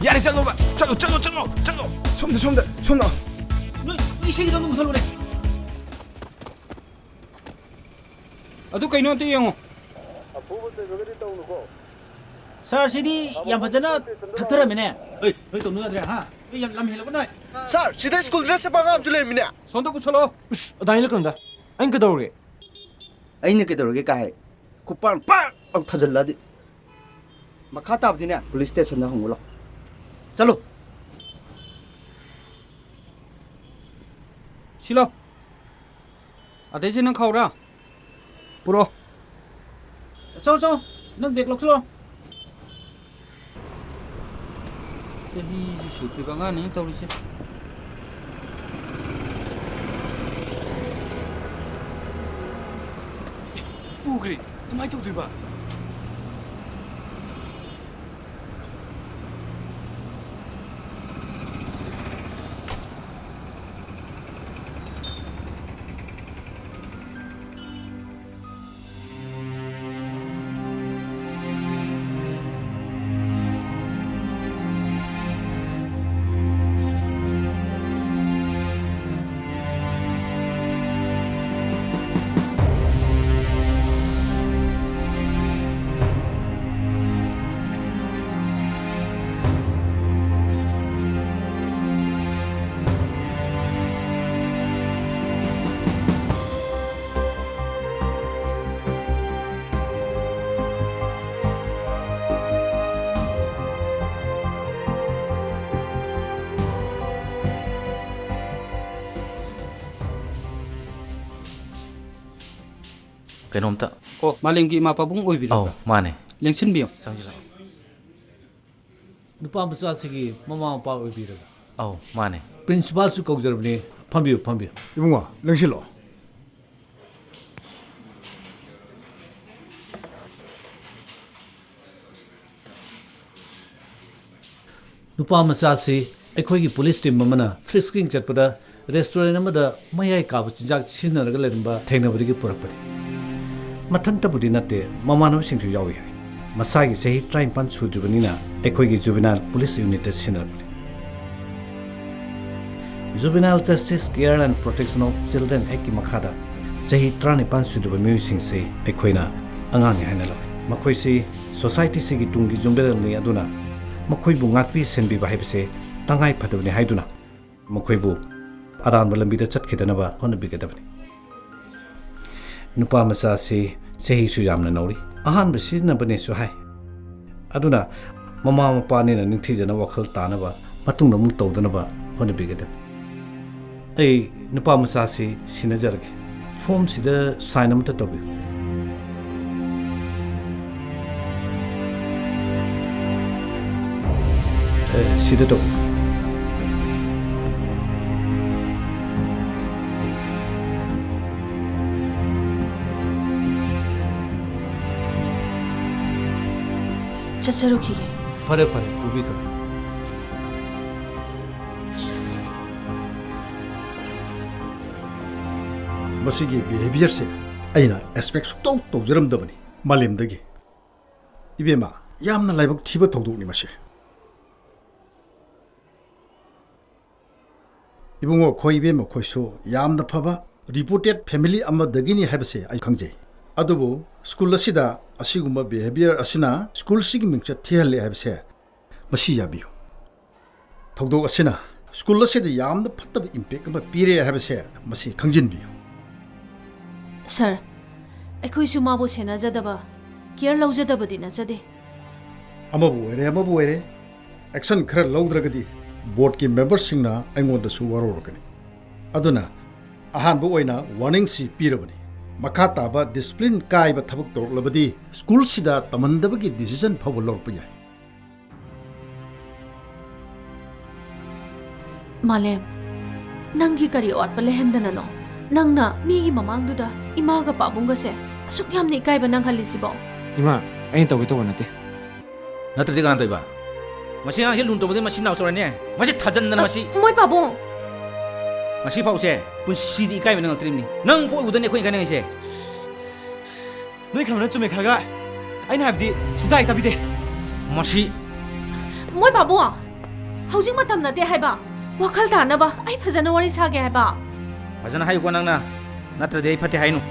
ꯌꯥꯔꯦ ꯆꯠꯂꯣꯕ ꯆꯠꯂꯣ ꯁꯣꯝꯗ ꯅꯣꯏ ꯏꯁꯩꯒꯤꯗꯣ ꯑꯗꯨꯝ ꯃꯨꯊꯠꯂꯨꯅꯦ ꯑꯗꯨ ꯀꯩꯅꯣ ꯑꯝꯇ ꯌꯦꯡꯉꯣ ꯁꯥꯔ ꯁꯤꯗꯤ ꯌꯥꯝ ꯐꯖꯅ ꯊꯛꯊꯔꯝꯃꯤꯅꯦ ꯅꯣꯏ ꯇꯧꯅꯨ ꯌꯥꯗ꯭ꯔꯦ ꯍꯥ ꯅꯣꯏ ꯌꯥꯝ ꯂꯝ ꯍꯦꯜꯂꯕ ꯅꯣꯏ ꯁꯥꯔ ꯁꯤꯗ ꯁ꯭ꯀꯨꯜ ꯗ꯭ꯔꯦꯁ ꯁꯦꯠꯄ ꯑꯉꯥꯡ ꯑꯃꯁꯨ ꯂꯩꯔꯝꯃꯤꯅꯦ ꯁꯣꯝꯗ ꯄꯨꯁꯜꯂꯛꯑꯣ ꯏꯁ ꯑꯗꯥꯏꯅ ꯂꯛꯀꯅꯨꯗ ꯑꯩꯅ ꯀꯩꯗꯧꯔꯒꯦ ꯑꯩꯅ ꯀꯩꯗꯧꯔꯒꯦ ꯀꯥꯏ ꯈꯨꯄꯥꯛ ꯄꯥꯛ ꯂꯥꯎ ꯊꯥꯖꯤꯜꯂꯗꯤ ꯃꯈꯥ ꯇꯥꯕꯗꯤꯅꯦ ꯄꯨꯂꯤꯁ ꯁ꯭ꯇꯦꯁꯟꯗ ꯍꯪꯉꯨ ꯂꯥꯎ ꯆꯠꯂꯣ ꯁꯤꯂꯣ ꯑꯗꯩꯁꯤ ꯅꯪ ꯈꯥꯎꯔꯥ ꯄꯨꯔꯣ ꯆꯪꯉꯣ ꯅꯪ ꯕꯦꯛ ꯂꯧꯁꯤꯜꯂꯣ ꯆꯍꯤꯁꯨ ꯁꯨꯗ꯭ꯔꯤꯕ ꯑꯉꯥꯡꯅꯦ ꯇꯧꯔꯤꯁꯦ ꯄꯨꯈ꯭ꯔꯦ ꯀꯃꯥꯏꯅ ꯇꯧꯗꯣꯏꯕ ꯀꯩꯅꯣꯝꯇ ꯑꯣ ꯃꯥꯂꯦꯝꯒꯤ ꯏꯃꯥ ꯄꯥꯕꯨꯡ ꯑꯣꯏꯕꯤꯔꯕ ꯑꯧ ꯃꯥꯅꯦ ꯂꯦꯡꯁꯤꯟꯕꯤꯌꯣ ꯆꯪꯁꯤꯜꯂꯛꯑꯣ ꯅꯨꯄꯥ ꯃꯆꯥꯁꯤꯒꯤ ꯃꯃꯥ ꯃꯄꯥ ꯑꯣꯏꯕꯤꯔꯕ ꯑꯧ ꯃꯥꯅꯦ ꯄ꯭ꯔꯤꯟꯁꯤꯄꯥꯜꯁꯨ ꯀꯧꯖꯔꯕꯅꯤ ꯐꯝꯕꯤꯌꯨ ꯏꯕꯨꯡꯉꯣ ꯂꯦꯡꯁꯤꯜꯂꯛꯑꯣ ꯅꯨꯄꯥ ꯃꯆꯥꯁꯤ ꯑꯩꯈꯣꯏꯒꯤ ꯄꯨꯂꯤꯁ ꯇꯤꯝ ꯑꯃꯅ ꯐ꯭ꯔꯤꯁꯀꯤꯡ ꯆꯠꯄꯗ ꯔꯦꯁꯇꯨꯔꯦꯟ ꯑꯃꯗ ꯃꯌꯥꯏ ꯀꯥꯕ ꯆꯤꯟꯖꯥꯛ ꯁꯤꯖꯤꯟꯅꯔꯒ ꯂꯩꯔꯝꯕ ꯊꯦꯡꯅꯕꯗꯒꯤ ꯄꯨꯔꯛꯄꯅꯤ ꯃꯊꯟꯇꯕꯨꯗꯤ ꯅꯠꯇꯦ ꯃꯃꯥꯟꯅꯕꯁꯤꯡꯁꯨ ꯌꯥꯎꯏ ꯍꯥꯏ ꯃꯁꯥꯒꯤ ꯆꯍꯤ 19 ꯁꯨꯗ꯭ꯔꯤꯕꯅꯤꯅ ꯑꯩꯈꯣꯏꯒꯤ ꯖꯨꯕꯤꯅꯥꯏꯜ ꯄꯨꯂꯤꯁ ꯌꯨꯅꯤꯠꯇ ꯁꯤꯟꯅꯔꯛꯄꯅꯤ juvenile justice care and protection of children ꯑꯦꯛꯀꯤ ꯃꯈꯥꯗ ꯆꯍꯤ 19 ꯁꯨꯗ꯭ꯔꯤꯕ ꯃꯤꯑꯣꯏꯁꯤꯡꯁꯤ ꯑꯩꯈꯣꯏꯅ ꯑꯉꯥꯡꯅꯤ ꯍꯥꯏꯅ ꯂꯧꯏ ꯃꯈꯣꯏꯁꯤ ꯁꯣꯁꯥꯏꯇꯤꯁꯤꯒꯤ ꯇꯨꯡꯒꯤ ꯌꯨꯝꯕꯤꯔꯦꯜꯅꯤ ꯑꯗꯨꯅ ꯃꯈꯣꯏꯕꯨ ꯉꯥꯛꯄꯤ ꯁꯦꯟꯕꯤꯕ ꯍꯥꯏꯕꯁꯦ ꯇꯉꯥꯏ ꯐꯗꯕꯅꯤ ꯍꯥꯏꯗꯨꯅ ꯃꯈꯣꯏꯕꯨ ꯑꯔꯥꯟꯕ ꯂꯝꯕꯤꯗ ꯆꯠꯈꯤꯗꯅꯕ ꯍꯣꯠꯅꯕꯤꯒꯗꯕꯅꯤ ꯅꯨꯄꯥ ꯃꯆꯥꯁꯤ ꯆꯍꯤꯁꯨ ꯌꯥꯝꯅ ꯅꯧꯔꯤ ꯑꯍꯥꯟꯕ ꯁꯤꯖꯤꯟꯅꯕꯅꯦꯁꯨ ꯍꯥꯏ ꯑꯗꯨꯅ ꯃꯃꯥ ꯃꯄꯥꯅꯤꯅ ꯅꯤꯡꯊꯤꯖꯅ ꯋꯥꯈꯜ ꯇꯥꯅꯕ ꯃꯇꯨꯡꯗ ꯑꯃꯨꯛ ꯇꯧꯗꯅꯕ ꯍꯣꯠꯅꯕꯤꯒꯗꯕꯅꯤ ꯑꯩ ꯅꯨꯄꯥ ꯃꯆꯥꯁꯤ ꯁꯤꯟꯅꯖꯔꯒꯦ ꯐꯣꯝꯁꯤꯗ ꯁꯥꯏꯟ ꯑꯃꯇ ꯇꯧꯕꯤꯌꯨ ꯁꯤꯗ ꯇꯧꯕꯤꯌꯨ ꯆꯠꯆꯔꯨꯈꯤꯒꯦ ꯐꯔꯦ ꯐꯔꯦ ꯄꯨꯕꯤꯈ꯭ꯔꯣ ꯃꯁꯤꯒꯤ ꯕꯤꯍꯦꯕꯤꯌꯔꯁꯦ ꯑꯩꯅ ꯑꯦꯛꯁꯄꯦꯛ ꯁꯨꯛꯇꯧ ꯇꯧꯖꯔꯝꯗꯕꯅꯤ ꯃꯥꯂꯦꯝꯗꯒꯤ 이베마 ꯌꯥꯝꯅ ꯂꯥꯏꯕꯛ ꯊꯤꯕ ꯊꯧꯗꯣꯛꯅꯤ ꯃꯁꯤ 이봉호 ꯈꯣꯏ 이베마 ꯈꯣꯏꯁꯨ ꯌꯥꯝꯅ ꯐꯕ ꯔꯤꯄꯣꯔꯇꯦꯠ ꯐꯦꯃꯤꯂꯤ ꯑꯃꯗꯒꯤꯅꯤ ꯍꯥꯏꯕꯁꯦ ꯑꯩ ꯈꯪꯖꯩ ꯑꯗꯨꯕꯨ ꯁ꯭ꯀꯨꯜ ꯑꯁꯤꯗ ꯑꯁꯤꯒꯨꯝꯕ ꯕꯤꯍꯦꯕꯤꯌꯔ ꯑꯁꯤꯅ ꯁ꯭ꯀꯨꯜꯁꯤꯒꯤ ꯃꯤꯡꯆꯠ ꯊꯤꯍꯜꯂꯦ ꯍꯥꯏꯕꯁꯦ ꯃꯁꯤ ꯌꯥꯕꯤꯌꯨ ꯊꯧꯗꯣꯛ ꯑꯁꯤꯅ ꯁ꯭ꯀꯨꯜ ꯑꯁꯤꯗ ꯌꯥꯝꯅ ꯐꯠꯇꯕ ꯏꯝꯄꯦꯛ ꯑꯃ ꯄꯤꯔꯦ ꯍꯥꯏꯕꯁꯦ ꯃꯁꯤ ꯈꯪꯖꯤꯟꯕꯤꯌꯨ ꯁꯔ ꯑꯩꯈꯣꯏꯁꯨ ꯃꯥꯕꯨ ꯁꯦꯟꯅꯖꯗꯕ ꯀꯦꯌꯔ ꯂꯧꯖꯗꯕꯗꯤ ꯅꯠꯆꯗꯦ ꯑꯃꯕꯨ ꯑꯣꯏꯔꯦ ꯑꯦꯛꯁꯟ ꯈꯔ ꯂꯧꯗ꯭ꯔꯒꯗꯤ ꯕꯣꯔꯗꯀꯤ ꯃꯦꯝꯕꯔꯁꯤꯡꯅ ꯑꯩꯉꯣꯟꯗꯁꯨ ꯋꯥꯔꯧꯔꯛꯀꯅꯤ ꯑꯗꯨꯅ ꯑꯍꯥꯟꯕ ꯑꯣꯏꯅ ꯋꯥꯔꯅꯤꯡꯁꯤ ꯄꯤꯔꯕꯅꯤ ꯃꯈꯥ ꯇꯥꯕ ꯗꯤꯁꯤꯄ꯭ꯂꯤꯟ ꯀꯥꯏꯕ ꯊꯕꯛ ꯇꯧꯔꯛꯂꯕꯗꯤ ꯁ꯭ꯀꯨꯜꯁꯤꯗ ꯇꯝꯍꯟꯗꯕꯒꯤ ꯗꯤꯁꯤꯖꯟ ꯐꯥꯎꯕ ꯂꯧꯔꯛꯄ ꯌꯥꯏ ꯃꯥꯂꯦꯝ ꯅꯪꯒꯤ ꯀꯔꯤ ꯑꯋꯥꯠꯄ ꯂꯩꯍꯟꯗꯅꯅꯣ ꯅꯪꯅ ꯃꯤꯒꯤ ꯃꯃꯥꯡꯗꯨꯗ ꯏꯃꯥꯒ ꯄꯥꯕꯨꯡꯒꯁꯦ ꯑꯁꯨꯛ ꯌꯥꯝꯅ ꯏꯀꯥꯏꯕ ꯅꯪꯍꯜꯂꯤꯁꯤꯕꯣ 이마 ꯑꯩꯅ ꯇꯧꯒꯦ ꯇꯧꯕ ꯅꯠꯇꯦ ꯅꯠꯇ꯭ꯔꯗꯤ ꯀꯅꯥ ꯇꯧꯏꯕ ꯃꯁꯤ ꯑꯉꯥꯡꯁꯤ ꯂꯨꯟ ꯇꯧꯕꯗꯤ ꯃꯁꯤ ꯅꯥꯎ ꯆꯧꯔꯅꯤ ꯃꯁꯤ ꯊꯥꯖꯟꯗꯅ ꯃꯁꯤ ꯃꯣꯏ ꯄꯥꯕꯨꯡ ꯃꯁꯤ ꯐꯥꯎꯁꯦ ꯄꯨꯟꯁꯤꯗꯤ ꯏꯀꯥꯏꯕ ꯅꯪꯉꯛꯇ꯭ꯔꯤꯕꯅꯤ ꯅꯪ ꯄꯣꯛ ꯎꯗꯅꯤ ꯑꯩꯈꯣꯏ ꯏꯀꯥꯏꯅꯉꯩꯁꯦ ꯅꯣꯏ ꯈꯔꯅ ꯆꯨꯝꯃꯦ ꯈꯔꯒ ꯑꯩꯅ ꯍꯥꯏꯕꯗꯤ ꯁꯨꯡꯇꯥ ꯇꯥꯕꯤꯗꯦ ꯃꯁꯤ ꯃꯣꯏ ꯄꯥꯕꯨꯡ ꯍꯧꯖꯤꯛ ꯃꯇꯝ ꯅꯠꯇꯦ ꯍꯥꯏꯕ ꯋꯥꯈꯜ ꯇꯥꯅꯕ ꯑꯩ ꯐꯖꯅ ꯋꯥꯔꯤ ꯁꯥꯒꯦ ꯍꯥꯏꯕ ꯐꯖꯅ ꯍꯥꯏꯌꯨꯀꯣ ꯅꯪꯅ ꯅꯠꯇ꯭ꯔꯗꯤ ꯑꯩ ꯐꯠꯇꯦ ꯍꯥꯏꯅꯨ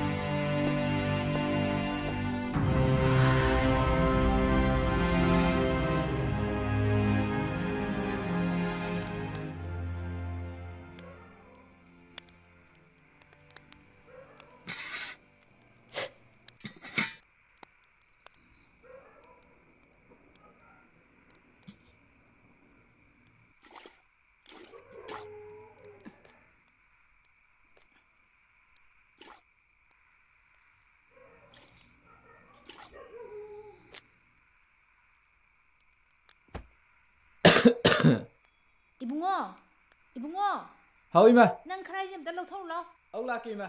이붕어, 이붕어. ꯍꯥꯎ ꯏꯃꯥ ꯅꯪ ꯈꯔꯥꯏꯁꯦ ꯑꯝꯇ ꯂꯧꯊꯣꯛ ꯂꯥꯎ. ꯑꯧ ꯂꯥꯛꯀꯦ ꯏꯃꯥ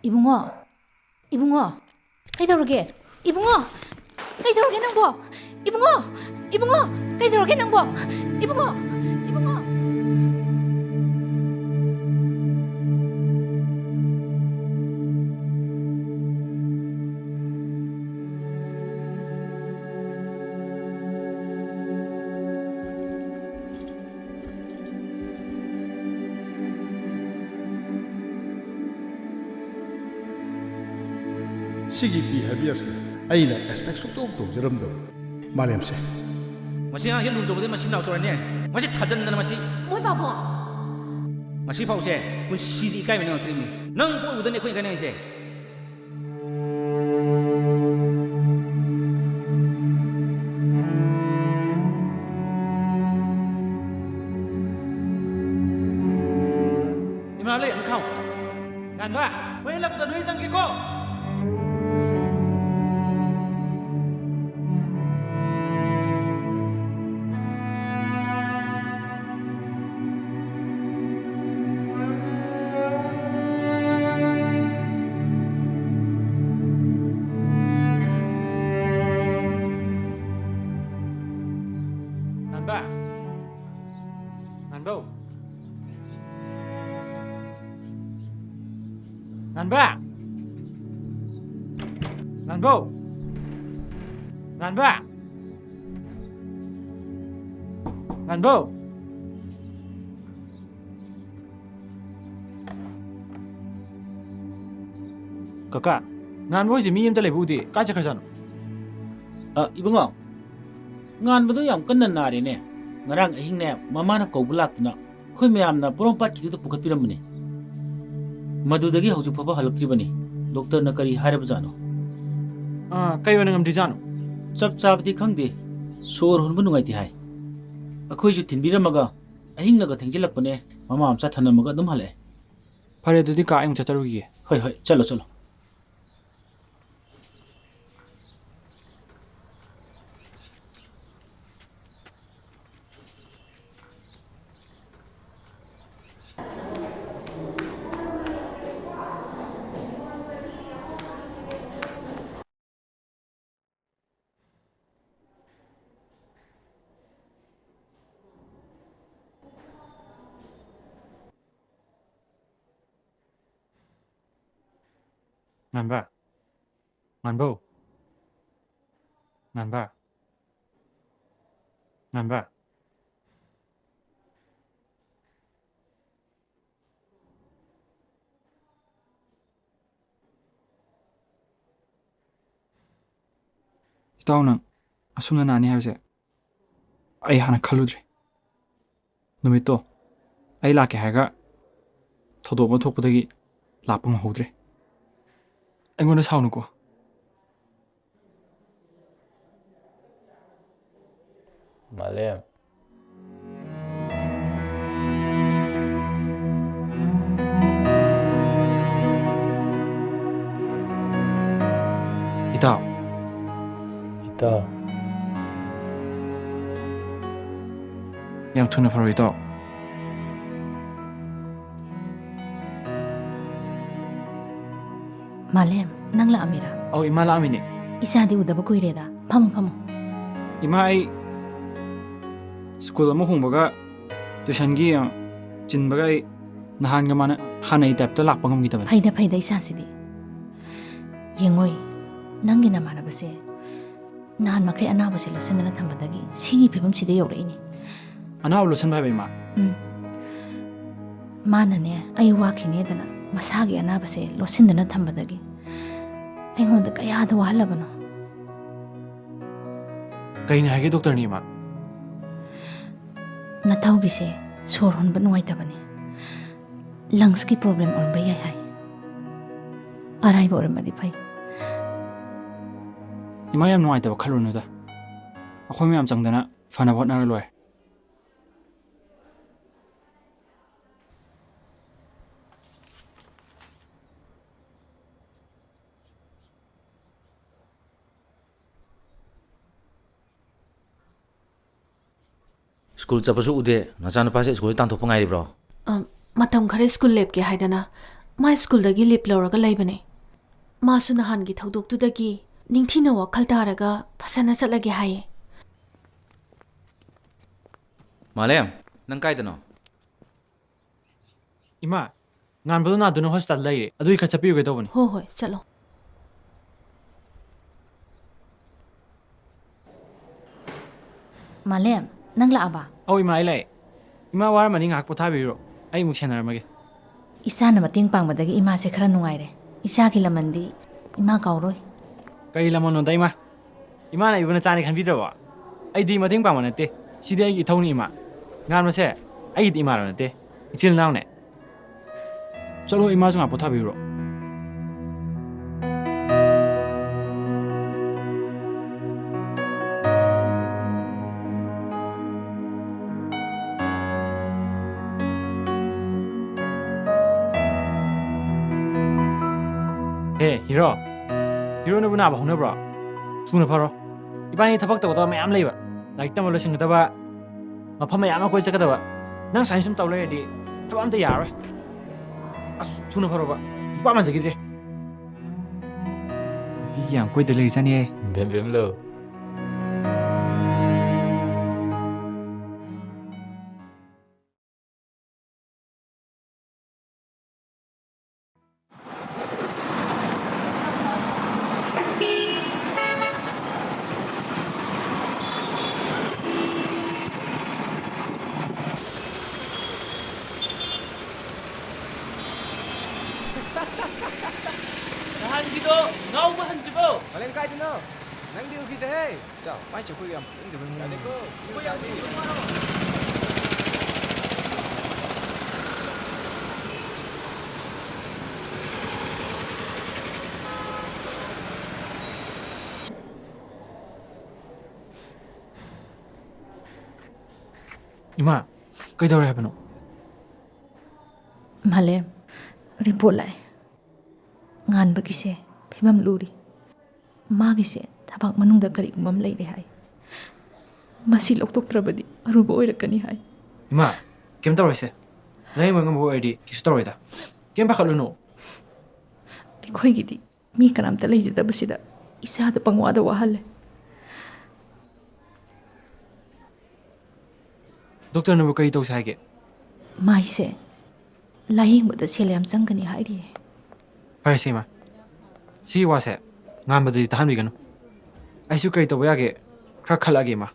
이붕어, 이붕어. 그이더러게, 이붕어. 그이더러게 낭보. 이붕어, 이붕어. 그이더러게 낭보. 이붕어, 이붕어. 시기 비헤비어스 ꯑꯩꯅ ꯑꯦꯛꯁꯄꯦꯛ ꯁꯨꯛꯇꯧ ꯇꯧꯖꯔꯝꯗꯕ ꯃꯥꯂꯦꯝꯁꯦ ꯃꯁꯤ ꯑꯉꯥꯡꯁꯤ ꯂꯨꯟ ꯇꯧꯕꯗꯤ ꯃꯁꯤ ꯅꯥꯎ ꯆꯧꯔꯅꯤ ꯃꯁꯤ ꯊꯥꯖꯟꯗꯅ ꯃꯁꯤ ꯃꯣꯏ ꯄꯥꯕꯨꯡ ꯃꯁꯤ ꯐꯥꯎꯁꯦ ꯄꯨꯟꯁꯤꯗꯤ ꯏꯀꯥꯏꯕ ꯅꯪꯉꯛꯇ꯭ꯔꯤꯕꯅꯤ ꯅꯪ ꯄꯣꯛ ꯎꯗꯅꯤ ꯑꯩꯈꯣꯏ ꯏꯀꯥꯏꯅꯉꯩꯁꯦ 이마 할래 안 카우 간다 왜 lap다 너희 상기고 간다 간다 간다 간다 간다 간다 Kakak, ngan boy si miyam talay budi, kaca kasan. Ibungo, ngan badu yam kanna nari ne, ngarang ahing ne, mama na kau bulak na, koi mayam na porompat kitu tu pukat piram ne. Madudagi hauju papa halak bani, doktor na kari harap jano. Kayo na ngam di jano. Sab sab di khang di, sor hun bunungai ti hai. Akoi ju tin biram maga, ahing na ka thengjilak pane, mama am sa thana maga dum hale. Pare dudi ka ayong chacharugi. Hoi hoi, chalo chalo. ꯉꯥꯟꯕ ꯉꯥꯟꯕꯧ ꯉꯥꯟꯕ ꯉꯥꯟꯕ ꯏꯇꯥꯎ ꯅꯪ ꯑꯁꯨꯝꯅ ꯅꯥꯅꯤ ꯍꯥꯏꯕꯁꯦ ꯑꯩ ꯍꯥꯟꯅ ꯈꯜꯂꯨꯗ꯭ꯔꯤ ꯅꯨꯃꯤꯠꯇꯣ ꯑꯩ ꯂꯥꯛꯀꯦ ꯍꯥꯏꯔꯒ ꯊꯧꯗꯣꯛ ꯑꯃ ꯊꯣꯛꯄꯗꯒꯤ ꯂꯥꯛꯄ ꯉꯝꯍꯧꯗ꯭ꯔꯦ ꯑꯩꯉꯣꯟꯗ ꯁꯥꯎꯅꯨꯀꯣ Malem. ꯏꯇꯥꯎ Ito. ꯌꯥꯝ ꯊꯨꯅ ꯐꯔꯣ ꯏꯇꯥꯎ Malem, nang laamira. ꯑꯧ ꯏꯃꯥ ꯂꯥꯛꯑꯝꯃꯤꯅꯦ Isadi udaba kuireda. Famu. ꯏꯃꯥ ꯑꯩ ꯁ꯭ꯀꯨꯜ ꯑꯃ ꯍꯣꯡꯕꯒ ꯇꯨꯏꯁꯟꯒꯤ ꯆꯤꯟꯕꯒ ꯑꯩ ꯅꯍꯥꯟꯒ ꯃꯥꯅ ꯍꯥꯟꯅꯩ ꯇꯥꯏꯞꯇ ꯂꯥꯛꯄ ꯉꯝꯈꯤꯗꯕꯅꯤ Faida isasidi. Yengoi, nangi namanabase. Nahan makai anabase losendana thambadagi. Singi pibam side yoreini. ꯑꯅꯥꯕ ꯂꯣꯠꯁꯟꯕ ꯍꯥꯏꯕ ꯏꯃꯥ Manane, ay wakinedana. Masagi anabase losendana thambadagi. Aingonda kayada wahalabano. ꯀꯩꯅ ꯍꯥꯏꯒꯦ ꯗꯣꯛꯇꯔꯅꯤ ꯏꯃꯥ Natawgise sor honba nuwaitabani. Lungs ki problem orba yai hai. Araiba oramadi phai. ꯏꯃꯥ ꯌꯥꯝ ꯅꯨꯡꯉꯥꯏꯇꯕ ꯈꯜꯂꯨꯅꯨꯗ ꯑꯩꯈꯣꯏ ꯃꯌꯥꯝ ꯆꯪꯗꯅ ꯐꯅꯕ ꯍꯣꯠꯅꯔ ꯂꯣꯏꯔꯦ School chapasu ude nachana pase school tan thopa ngai bro. Matam khare school lab ke haidana ma school dagi lip lawraga laibane ma su nahan gi thodok tu dagi ningthina wakhal taraga phasana chatlage haye Malem nang kai dano. ꯏꯃꯥ ꯉꯥꯟꯕꯗꯣ ꯅꯥꯗꯨꯅ hospital ꯂꯩꯔꯦ ꯑꯗꯨꯒꯤ ꯈꯔ ꯆꯠꯄꯤꯔꯨꯒꯦ ꯇꯧꯕꯅꯤ hoi chalo Malem, nang laaba. ꯑꯧ ꯏꯃꯥ ꯑꯩ ꯂꯥꯛꯑꯦ ꯏꯃꯥ ꯋꯥꯔꯝꯃꯅꯤ ꯉꯥꯏꯍꯥꯛ ꯄꯣꯊꯥꯕꯤꯔꯣ ꯑꯩ ꯑꯃꯨꯛ ꯁꯦꯟꯅꯔꯝꯃꯒꯦ Isana mating pangmadagi ima se khara nuaire. Isa ki lamandi ima kauroi. ꯀꯔꯤ ꯂꯃꯟꯅꯣꯗ ꯏꯃꯥꯅ ꯏꯕꯅ ꯆꯥꯅꯤ ꯈꯟꯕꯤꯗ꯭ꯔꯕꯣ ꯑꯩꯗꯤ ꯃꯇꯦꯡ ꯄꯥꯡꯕ ꯅꯠꯇꯦ ꯁꯤꯗꯤ ꯑꯩꯒꯤ ꯏꯊꯧꯅꯤ ꯏꯃꯥ ꯉꯥꯟꯕꯁꯦ ꯑꯩꯒꯤꯗꯤ ꯏꯃꯥꯅ ꯅꯠꯇꯦ ꯏꯆꯤꯜ ꯏꯅꯥꯎꯅꯦ ꯆꯠꯂꯣ ꯏꯃꯥꯁꯨ ꯉꯥꯏꯍꯥꯛ ꯄꯣꯊꯥꯕꯤꯔꯣ Hero nabuna ba hona bro Suna faro Ibani thabak tawda mayam leiba Like tamo losingadaba Mafam mayam koi chakadaba Nang science sum tawle di Thabam ta yaroi As suna faro ba Ba man sagidre Vi yang koi de lei sani Bem lo. 나한기도 너무 한지고 Malem kai dino. Nang di ugi de. Ja, mai che khoi yam. Inde bang. Ya dekho. Ima kaidawre habano Malem, report lai. Ngan bagise phimam luri. Magise thabak manungda kari gumbam leire hai. Masi loktokrabadi aruba oirakani hai. Ima kem tawrese Lai mo ngam bo id ki story da Kem ba khaluno Ekhoi gidi mi kanam ta leijida basida isa da pangwada wahalle. Doctor nabu kari tawsa hage Maise lahing boda selyam sangani hairi. Pare sema ꯁꯤꯒꯤ ꯋꯥꯁꯦ ꯉꯥꯟꯕꯗꯗꯤ ꯇꯥꯍꯟꯕꯤꯒꯅꯨ ꯑꯩꯁꯨ ꯀꯔꯤ ꯇꯧꯕ ꯌꯥꯒꯦ ꯈꯔ ꯈꯜꯂꯛꯑꯒꯦ ꯏꯃꯥ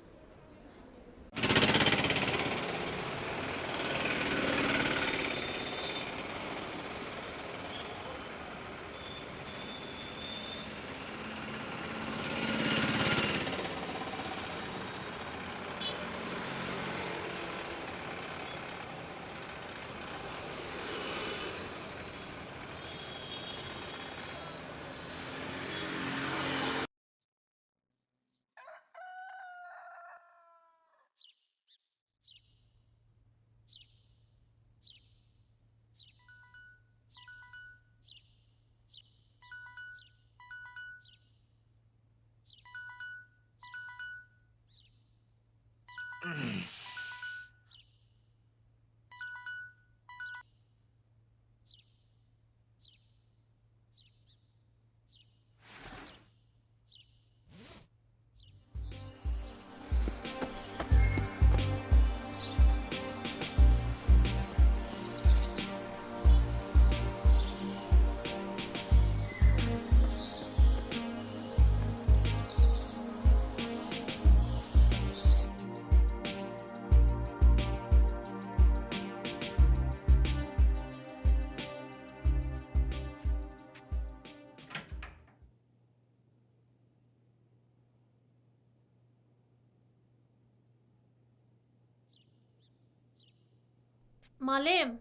Malem.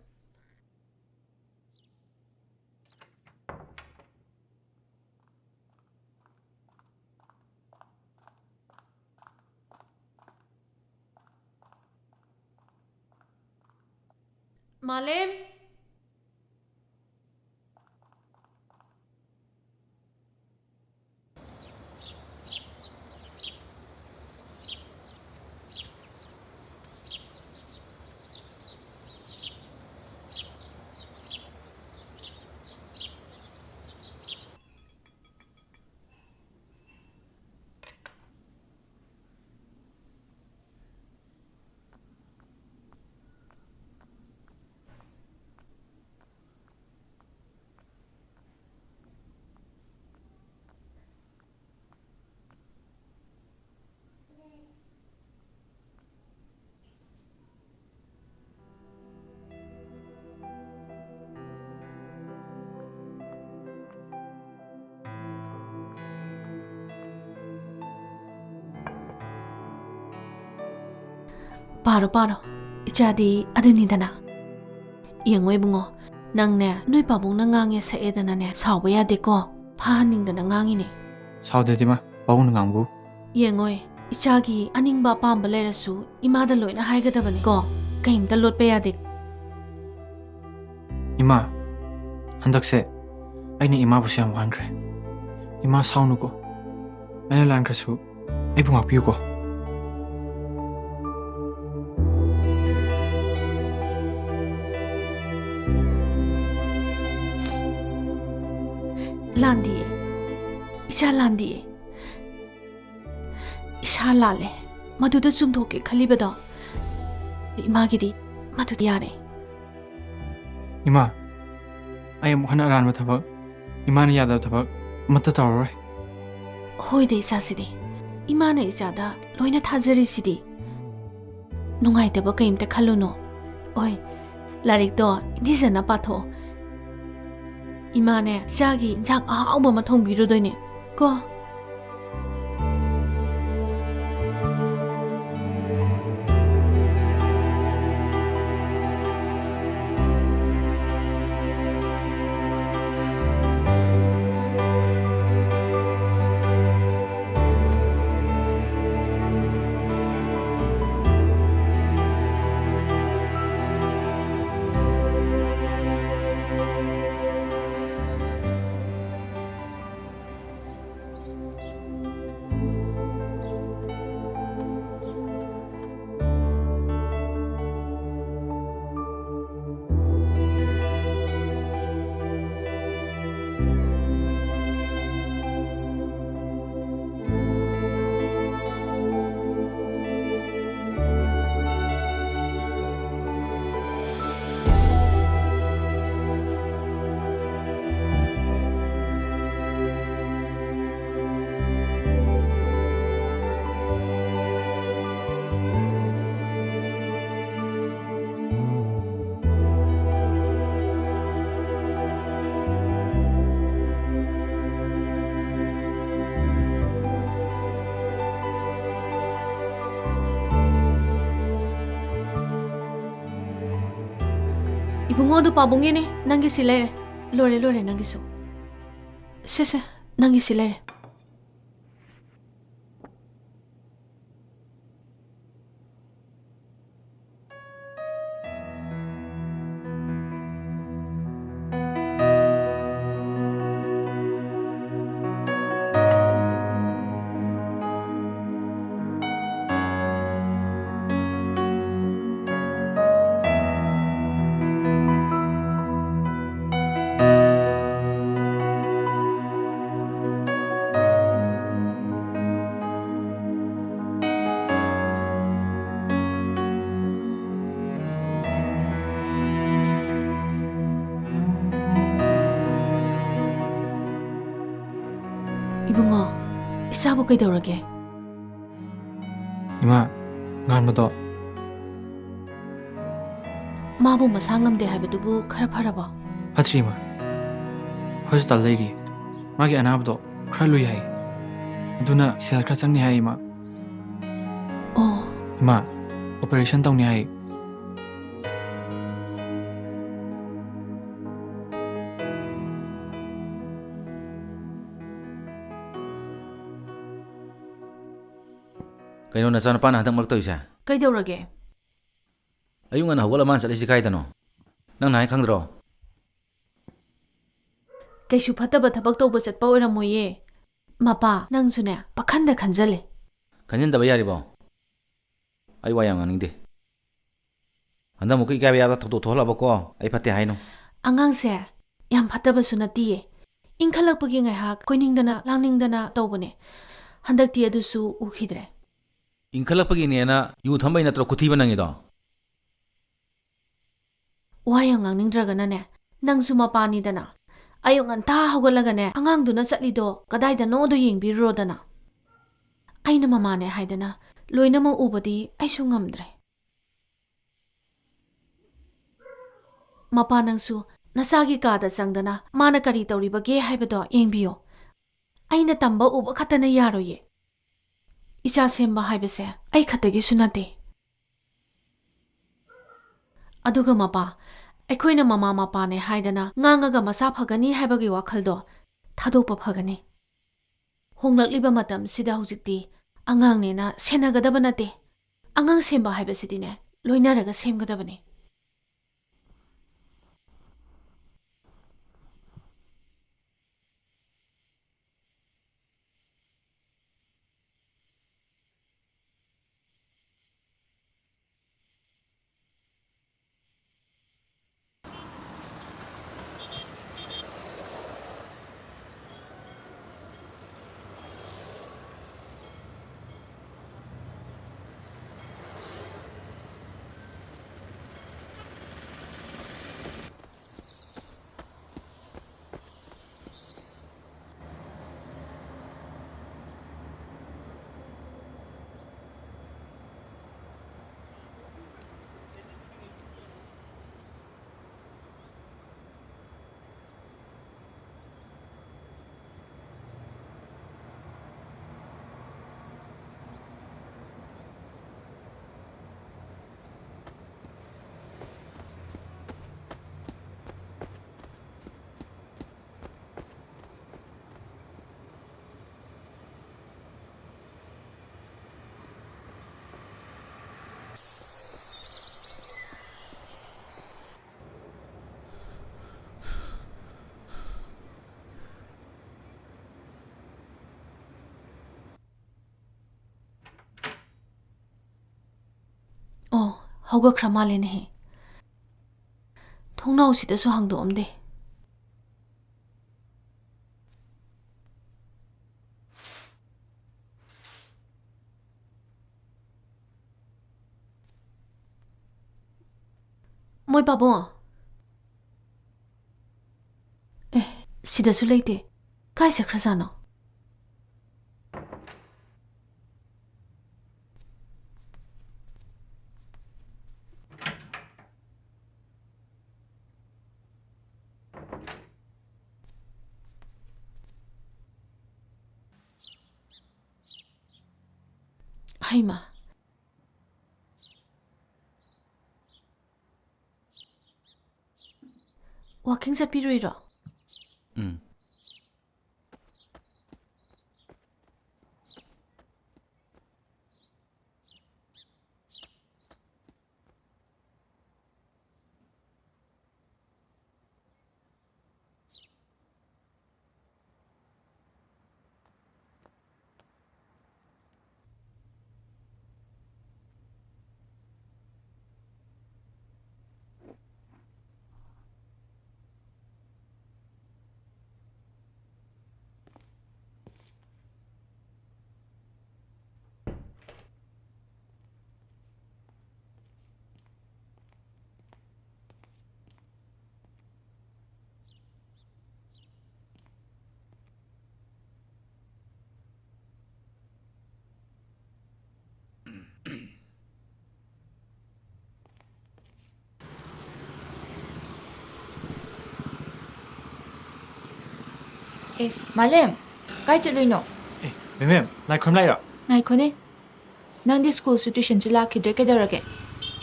Malem. Paro, ichadi adunidana. Iyangway bungo, nang ne, noy pabong nangangi sa edana ne, sawa yade ko, pahaning da nangangi ne. Saudati ma, pabong nangangu. Iyangway, ichagi aning ba pambale rasu, imada loy na haigadabani ko, kahim da lot pa yade. Ima, handakse, ay ni ima po siyang wangre. Ima saunu ko, ay nalang kasu, ay pumapiyo ko. Landiye, isha landiye. Isha lale, maduda chumthoke khalibado. Imagidi, madud yare. Ima, ay am hana ran mathabak, ima ni yada thabak, matta tawroi. Hoi de isa sidi, ima na isada, loina thajari sidi. Nungai teba kaim te khaluno. Oi, larik do, hindi sana patho. Imane, jagi, jak ahauba mathong biru doine. Ko. Ibungo do pabungi ni nangi silere. Lore nangi so. Se nangi silere. Ibungo, isabu kay daurage? Ima, ngan mo to. Mabu masangam de habidubu khara pharaba. Patri ma. Hospital lady. Magi anab to khara lui hai. Aduna sel khara changni hai ma. Oh. Ima, operation tawni hai. Kaino na sana pana hadang magtoy siya. Kay daurage? Ayung ana hawala man sa lisi kahit ano. Nang nahay kang draw. Kay su fataba thabak tawba chatpa oiramoye. Mapa nang sune pakhanda khanjale. Kanyan daba yari ba? Ay wayang aning di. Handa mo kay kaya thok thola ba ko ay pati hay no. Angang se yam fataba sunatiye. Ingkhalak pagi ngai ha koiningdana langningdana tawbane. Handak ti adusu ukhidre. Ingkhalak pagi ni na yu thambay na tro kuthi banang ido. Wayang ningdragana ne nang suma pani dana. Ayong anta hawgalaga ne angang duna satlido kadai da no do yengbiro dana. Aina mamane haidana loina mo ubadi ay su ngamdre. Mapa nangsu nasagi kada sangdana mana kari tawribage haibado yengbiyo. Aina tamba uba khatana yaroye. Icha semba haibase ay khatagi sunate. Aduga mapa ꯑꯩꯈꯣꯏꯅ ꯃꯃꯥ ꯃꯄꯥꯅꯦ ꯍꯥꯏꯗꯅ ꯉꯥꯡꯉꯒ ꯃꯁꯥ ꯐꯒꯅꯤ ꯍꯥꯏꯕꯒꯤ ꯋꯥꯈꯜꯗꯣ ꯊꯥꯗꯣꯛꯄ ꯐꯒꯅꯤ. ꯍꯣꯡꯂꯛꯂꯤꯕ ꯃꯇꯝꯁꯤꯗ ꯍꯧꯖꯤꯛꯇꯤ ꯑꯉꯥꯡꯅꯦꯅ ꯁꯦꯟꯅꯒꯗꯕ ꯅꯠꯇꯦ. ꯑꯉꯥꯡ ꯁꯦꯝꯕ ꯍꯥꯏꯕꯁꯤꯗꯤꯅꯦ ꯂꯣꯏꯅꯔꯒ ꯁꯦꯝꯒꯗꯕꯅꯤ. Oh, hawgakra malenehe. Thongnaw sidasu hangdoamde. Moy pabo. Sidasu leite. Kai sakhrasana. Haima. Walking ꯆꯠꯄꯤꯔꯣꯏꯔꯣ? Malem, kai chaloino? Mem, lai khom lai ro. Ngai khone. Nang di school situation chu la khidre ke darage.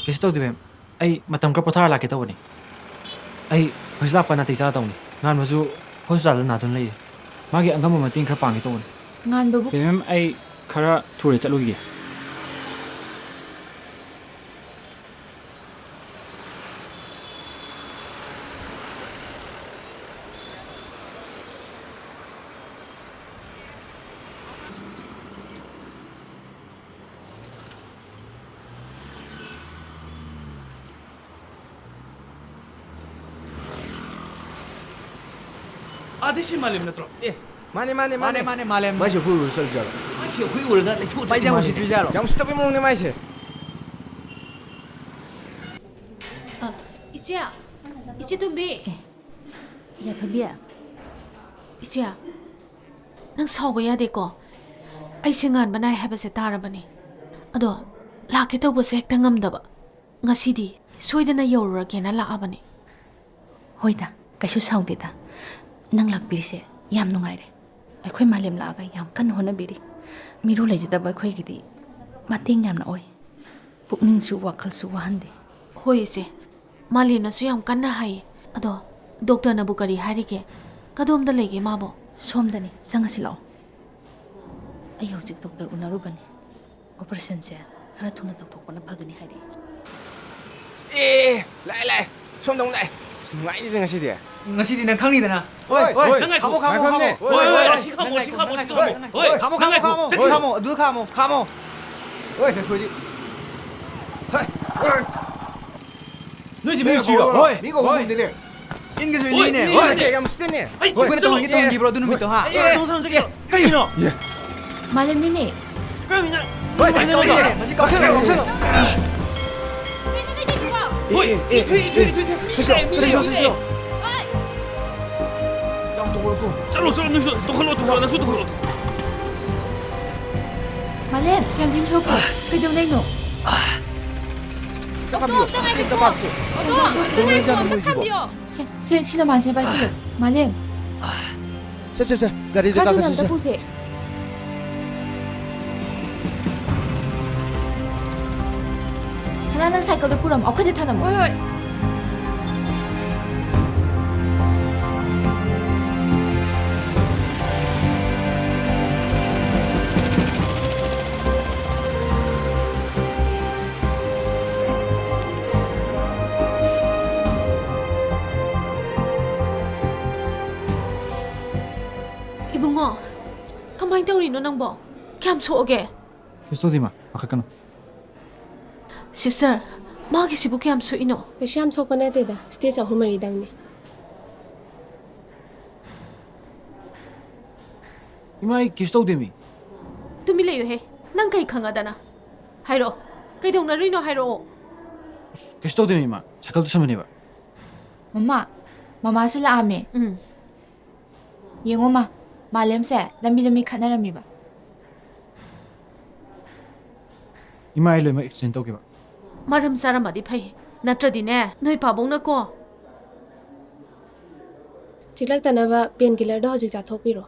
Kes to di mem. Ai matam ka pothar la ke to bani. Ai hoisla pa na ti cha tong ni. Ngan ma su hospital na tun lai. Ma ge angam ma ting khar pang ke to bani. Ngan babu. Mem ai khara thure chalu gi. Adishi मालूम न तो माने माने माने माने मालूम माइसे हुई चल जारो माइसे हुई उड़ना ले तू बाई जाऊँ सिटी जारो yang stop mo ne maise Ichia, ichi tumbi. Ya phabia. Ichia, nang sauga yade ko. Ai singan banai haba se tarabani. Ado, laki tau bose hekta ngamdaba. Ngasidi, soidana yorurage na laabani. Hoida, kaisu saudida. Nang lakpirise yam nungaire. Aikhoi malem laaga yam kan honabiri. Miru lejidaba aikhoi gidi mating yamna oi. Pukning su wakhal su wahandi. Hoi se, malem na su yam kanna hai. Ado, doctor na bukari harike. Kadom da lege mabo. Somdani changasi lao. Ai hojik doctor unarubani. Operation se khara thuna tokthokna phagani hairi. lai lai som dong lai ngai ni ngasi dia ngasi di nang khang ni dana oi khamo khamo khamo oi si khamo si khamo si khamo oi khamo khamo khamo khamo du khamo khamo oi ne khoi di noi si mi si oi mi go go de le 인게 저 리네 oi yang mesti ni 이번에 또 이게 동기 브로 두는 밑도 하 동선 저기 그이노 Malem ni ni. 그이나 oi 다시 깜짝이야 깜짝이야 oi 됐어 चलो चलो नहीं तो खलो तो खलो तो खलो Malem, yam din shop. Kai dong nai no. Silo man se bai silo. Malem. se gari de Kaju ka nam se tapu se. Sana nang cycle da puram akhade thana mo. Hoi hoi. Ibungo, kamay daw rin nang bo. Kaya soge. Kes to di ma, akakano. Sister, magi sibu kaya so ino. Kaya sok pa natin da, stage ako maridang ni. Imai kes to di mi. Tumilayo he. Nang kay kanga dana. Hayro. Kay daw na rin no hayro. Kes to di mi ma. Sakal to samani ba. Mama sila ame. Yengo ma. Malem se lambi khanarami ba. Imai lo ma extend to ke ba. Maram saramadi phai. Natradi ne noi pabong na ko. Chiklak tanaba painkiller do hojik jathok piro.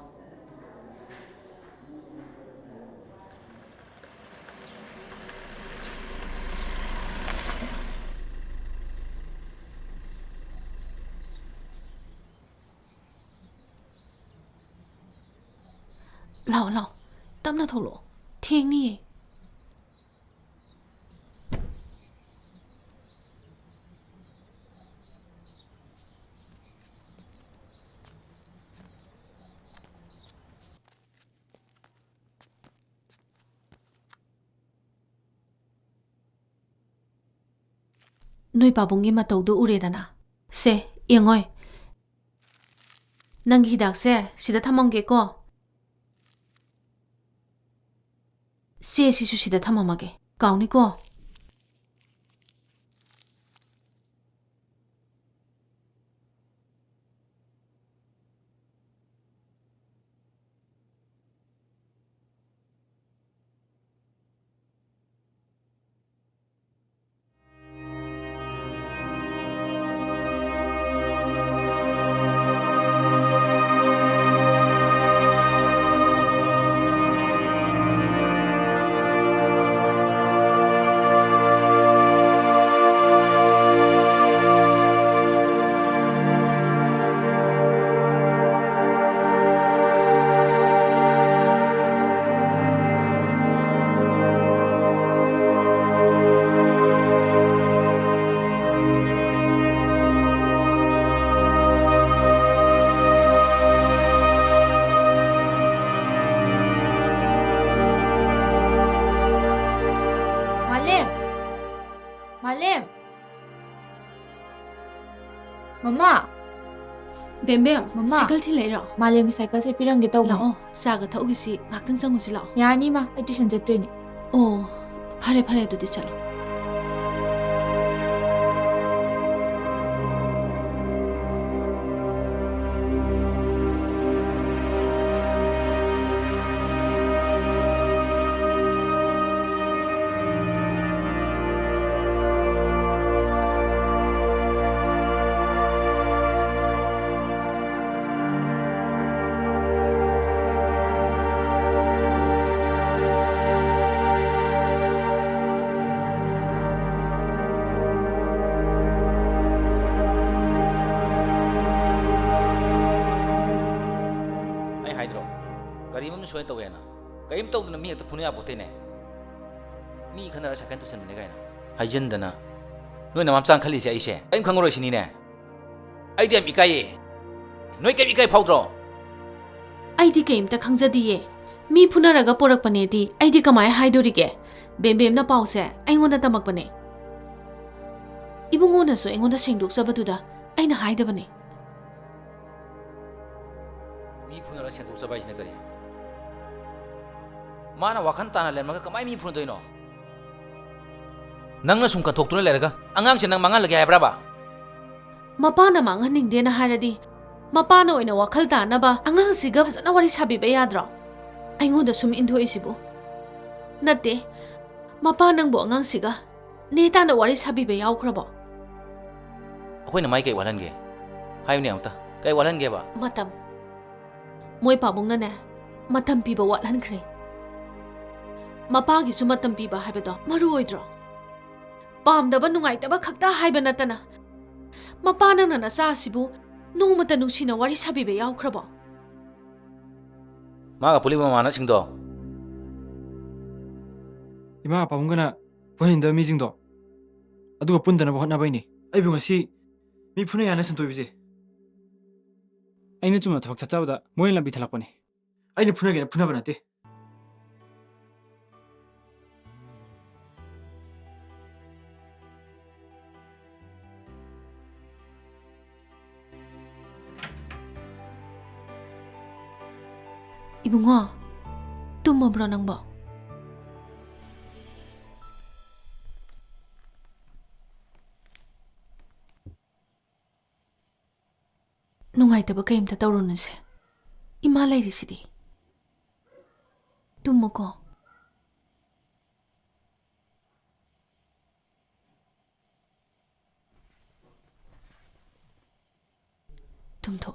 ꯂꯥꯛꯑꯣ ꯇꯞꯅ ꯊꯣꯛꯂꯛꯑꯣ ꯊꯦꯡꯅꯤꯌꯦ ꯅꯣꯏ ꯄꯥꯕꯨꯡꯒꯤ ꯃꯇꯧꯗꯨ ꯎꯔꯦꯗꯅ ꯁꯦ ꯌꯦꯡꯉꯣꯏ ꯅꯪꯒꯤ ꯍꯤꯗꯥꯛꯁꯦ ꯁꯤꯗ ꯊꯝꯃꯝꯒꯦꯀꯣ ꯆꯦꯁꯤꯁꯨ ꯁꯤꯗ ꯊꯝꯃꯝꯃꯒꯦ ꯀꯥꯎꯅꯤꯀꯣ Malim! Mama! ꯕꯦꯝꯕꯦꯝ Mama! Cycle ꯊꯤꯜꯂꯛꯏꯔꯣ Malimꯒꯤ ꯁꯥꯏꯀꯜꯁꯦ ꯄꯤꯔꯝꯒꯦ ꯇꯧꯕꯅꯦ. ꯂꯥꯛꯑꯣ ꯆꯥꯒ ꯊꯛꯎꯒꯤꯁꯤ ꯉꯥꯛꯇꯪ ꯆꯪꯉꯨꯁꯤ ꯂꯥꯛꯑꯣ ꯌꯥꯔꯅꯤ ꯃꯥ ꯑꯩ ꯇꯨꯏꯁꯟ ꯆꯠꯇꯣꯏꯅꯦ. ꯑꯣ ꯐꯔꯦ ꯑꯗꯨꯗꯤ ꯆꯠꯂꯣ ꯀꯔꯤ ꯑꯃ ꯁꯣꯏꯅ ꯇꯧꯋꯦꯅ ꯀꯔꯤꯝ ꯇꯧꯗꯅ ꯃꯤ ꯍꯦꯛꯇ ꯐꯨꯅ ꯌꯥꯄꯣꯠꯇꯦꯅꯦ ꯃꯤ ꯈꯟꯅꯔ ꯁꯥꯏꯀꯜ ꯇꯨꯁꯟꯕꯅꯦ ꯀꯥꯏꯅ ꯍꯥꯏꯖꯤꯟꯗꯅ ꯅꯣꯏꯅ ꯃꯝꯆꯥꯡ ꯈꯜꯂꯤꯁꯦ ꯑꯩꯁꯦ ꯀꯔꯤꯝ ꯈꯪꯉꯔꯣꯏ ꯁꯤꯅꯤꯅꯦ ꯑꯩꯗꯤ ꯌꯥꯝ ꯏꯀꯥꯏꯌꯦ ꯅꯣꯏ ꯀꯔꯤꯝ ꯏꯀꯥꯏ ꯐꯥꯎꯗ꯭ꯔꯣ ꯑꯩꯗꯤ ꯀꯩꯝꯇ ꯈꯪꯖꯗꯤꯌꯦ ꯃꯤ ꯐꯨꯅꯔꯒ ꯄꯣꯔꯛꯄꯅꯦꯗꯤ ꯑꯩꯗꯤ ꯀꯃꯥꯏ ꯍꯥꯏꯗꯣꯔꯤꯒꯦ ꯕꯦꯝꯕꯦꯝꯅ ꯄꯥꯎꯁꯦ ꯑꯩꯉꯣꯟꯗ ꯇꯝꯃꯛꯄꯅꯦ 이봉호는서 앵원다 생독자바두다 아이나 하이다바네 미 푸너라 생독자바이시네 그래 마나 와칸 따나 렌마가 그마이 미 푸너도이노 낭나 숨까 독도를 내려가 앙앙시 낭 망할라게 하브라바 마파나 망하닝데나 하라디 마파나 오이나 와칼 따나바 앙앙시가 파자나 와리 사비베 야드라 아잉원다 숨 인도이시부 나때 마파낭보 앙앙시가 네타나 와리 사비베 야우크라바 ꯑꯩꯈꯣꯏꯅ ꯃꯥꯏ ꯀꯩ ꯋꯥꯠꯍꯟꯒꯦ ꯍꯥꯏꯌꯨꯅꯦ ꯑꯃꯨꯛꯇ ꯀꯩ ꯋꯥꯠꯍꯟꯒꯦꯕ matam moy pabungnane matam piba wathankhre mapagi su matam piba haibado maru oidro pamdaba nungaitaba khakta haiba natana mapana na sa sibu nomata nuksina wari sabibe yaukhrabo 마가 불리면 많아 싱도 이마 아빠문가나 보인다 미징도 아두가 본다나 호나바이니 아이부 ngasi 미 푸네 야나 선토이비지 아이는 좀 더박 찾자보다 모인 람비 탈락보니 아이는 푸나게나 푸나바나데 이봉아 tumabro nang ba nungaitaba kaimta tawrunase ima lairisidi tumako tumtho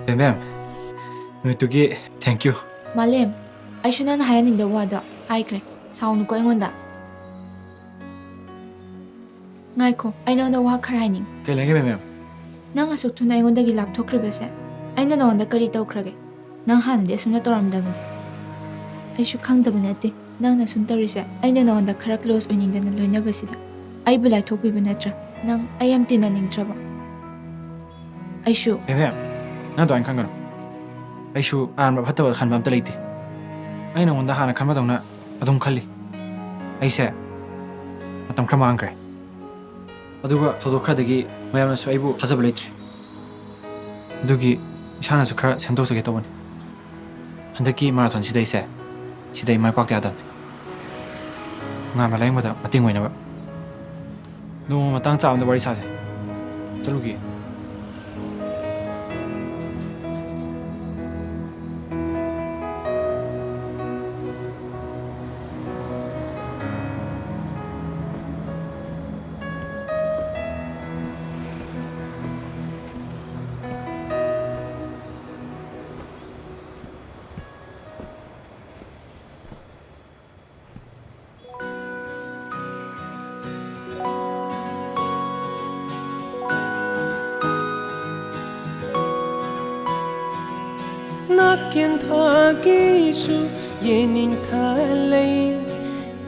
ꯕꯦꯝ ꯅꯨꯃꯤꯠꯇꯨꯒꯤ thank you ꯃꯥꯂꯦꯝ ꯑꯩꯁꯨ ꯅꯪꯅ ꯍꯥꯏꯍꯟꯅꯤꯡꯗꯕ ꯋꯥꯗꯣ ꯍꯥꯏꯈ꯭ꯔꯦ ꯁꯥꯎꯅꯨꯀꯣ ꯑꯩꯉꯣꯟꯗ ꯉꯥꯏꯈꯣ ꯑꯩ ꯅꯉꯣꯟꯗ ꯋꯥ ꯈꯔ ꯍꯥꯏꯅꯤꯡ ꯀꯩ ꯂꯩꯒꯦ ꯕꯦꯝ ꯅꯪ ꯑꯁꯨꯛ ꯊꯨꯅ ꯑꯩꯉꯣꯟꯗꯒꯤ ꯂꯥꯞꯊꯣꯛꯈ꯭ꯔꯤꯕꯁꯦ ꯑꯩꯅ ꯅꯉꯣꯟꯗ ꯀꯔꯤ ꯇꯧꯈ꯭ꯔꯒꯦ ꯅꯪ ꯍꯥꯟꯅꯗꯤ ꯑꯁꯨꯝꯅ ꯇꯧꯔꯝꯗꯕꯅꯤ ꯑꯩꯁꯨ ꯈꯪꯗꯕ ꯅꯠꯇꯦ ꯅꯪꯅ ꯁꯨꯝ ꯇꯧꯔꯤꯁꯦ ꯑꯩꯅ ꯅꯉꯣꯟꯗ ꯈꯔ ꯀ꯭ꯂꯣꯖ ꯑꯣꯏꯅꯤꯡꯗꯅ ꯂꯣꯏꯅꯕꯁꯤꯗ ꯑꯩꯕꯨ ꯂꯥꯏꯊꯣꯛꯄꯤꯕ ꯅꯠꯇ꯭ꯔꯥ ꯅꯪ ꯑꯩ ꯌꯥꯝ ꯇꯤꯟꯅꯅꯤꯡꯗ꯭ꯔꯕ ꯑꯩꯁꯨ ꯕꯦꯝ ꯅꯪ ꯑꯗꯨꯃꯥꯏꯅ ꯈꯟꯒꯅꯨ ꯑꯩꯁꯨ ꯑꯔꯥꯟꯕ ꯐꯠꯇꯕ ꯈꯟꯕ ꯑꯝꯇ ꯂꯩꯇꯦ ꯑꯩ ꯅꯉꯣꯟꯗ ꯍꯥꯟꯅ ꯈꯟꯕꯗꯧꯅ ꯑꯗꯨꯝ ꯈꯜꯂꯤ ꯑꯩꯁꯦ ꯃꯇꯝ ꯈꯔ ꯃꯥꯡꯈ꯭ꯔꯦ ꯑꯗꯨꯒ ꯊꯧꯗꯣꯛ ꯈꯔꯗꯒꯤ ꯃꯌꯥꯝꯅꯁꯨ ꯑꯩꯕꯨ ꯊꯥꯖꯕ ꯂꯩꯇ꯭ꯔꯦ ꯑꯗꯨꯒꯤ ꯏꯁꯥꯅꯁꯨ ꯈꯔ ꯁꯦꯝꯗꯣꯛꯆꯒꯦ ꯇꯧꯕꯅꯤ ꯍꯟꯗꯛꯀꯤ ꯃꯥꯔꯥꯊꯣꯟꯁꯤꯗꯩꯁꯦ ꯁꯤꯗꯩ ꯃꯥꯏ ꯄꯥꯛꯇ ꯌꯥꯗꯕꯅꯤ ꯑꯉꯥꯡꯕ ꯂꯥꯌꯦꯡꯕꯗ ꯃꯇꯦꯡ ꯑꯣꯏꯅꯕ ꯅꯣꯡꯃ ꯃꯇꯥꯡ ꯆꯥꯕꯗ ꯋꯥꯔꯤ ꯁꯥꯁꯦ ꯆꯠꯂꯨꯒꯦ Nakin thagisu yening thalei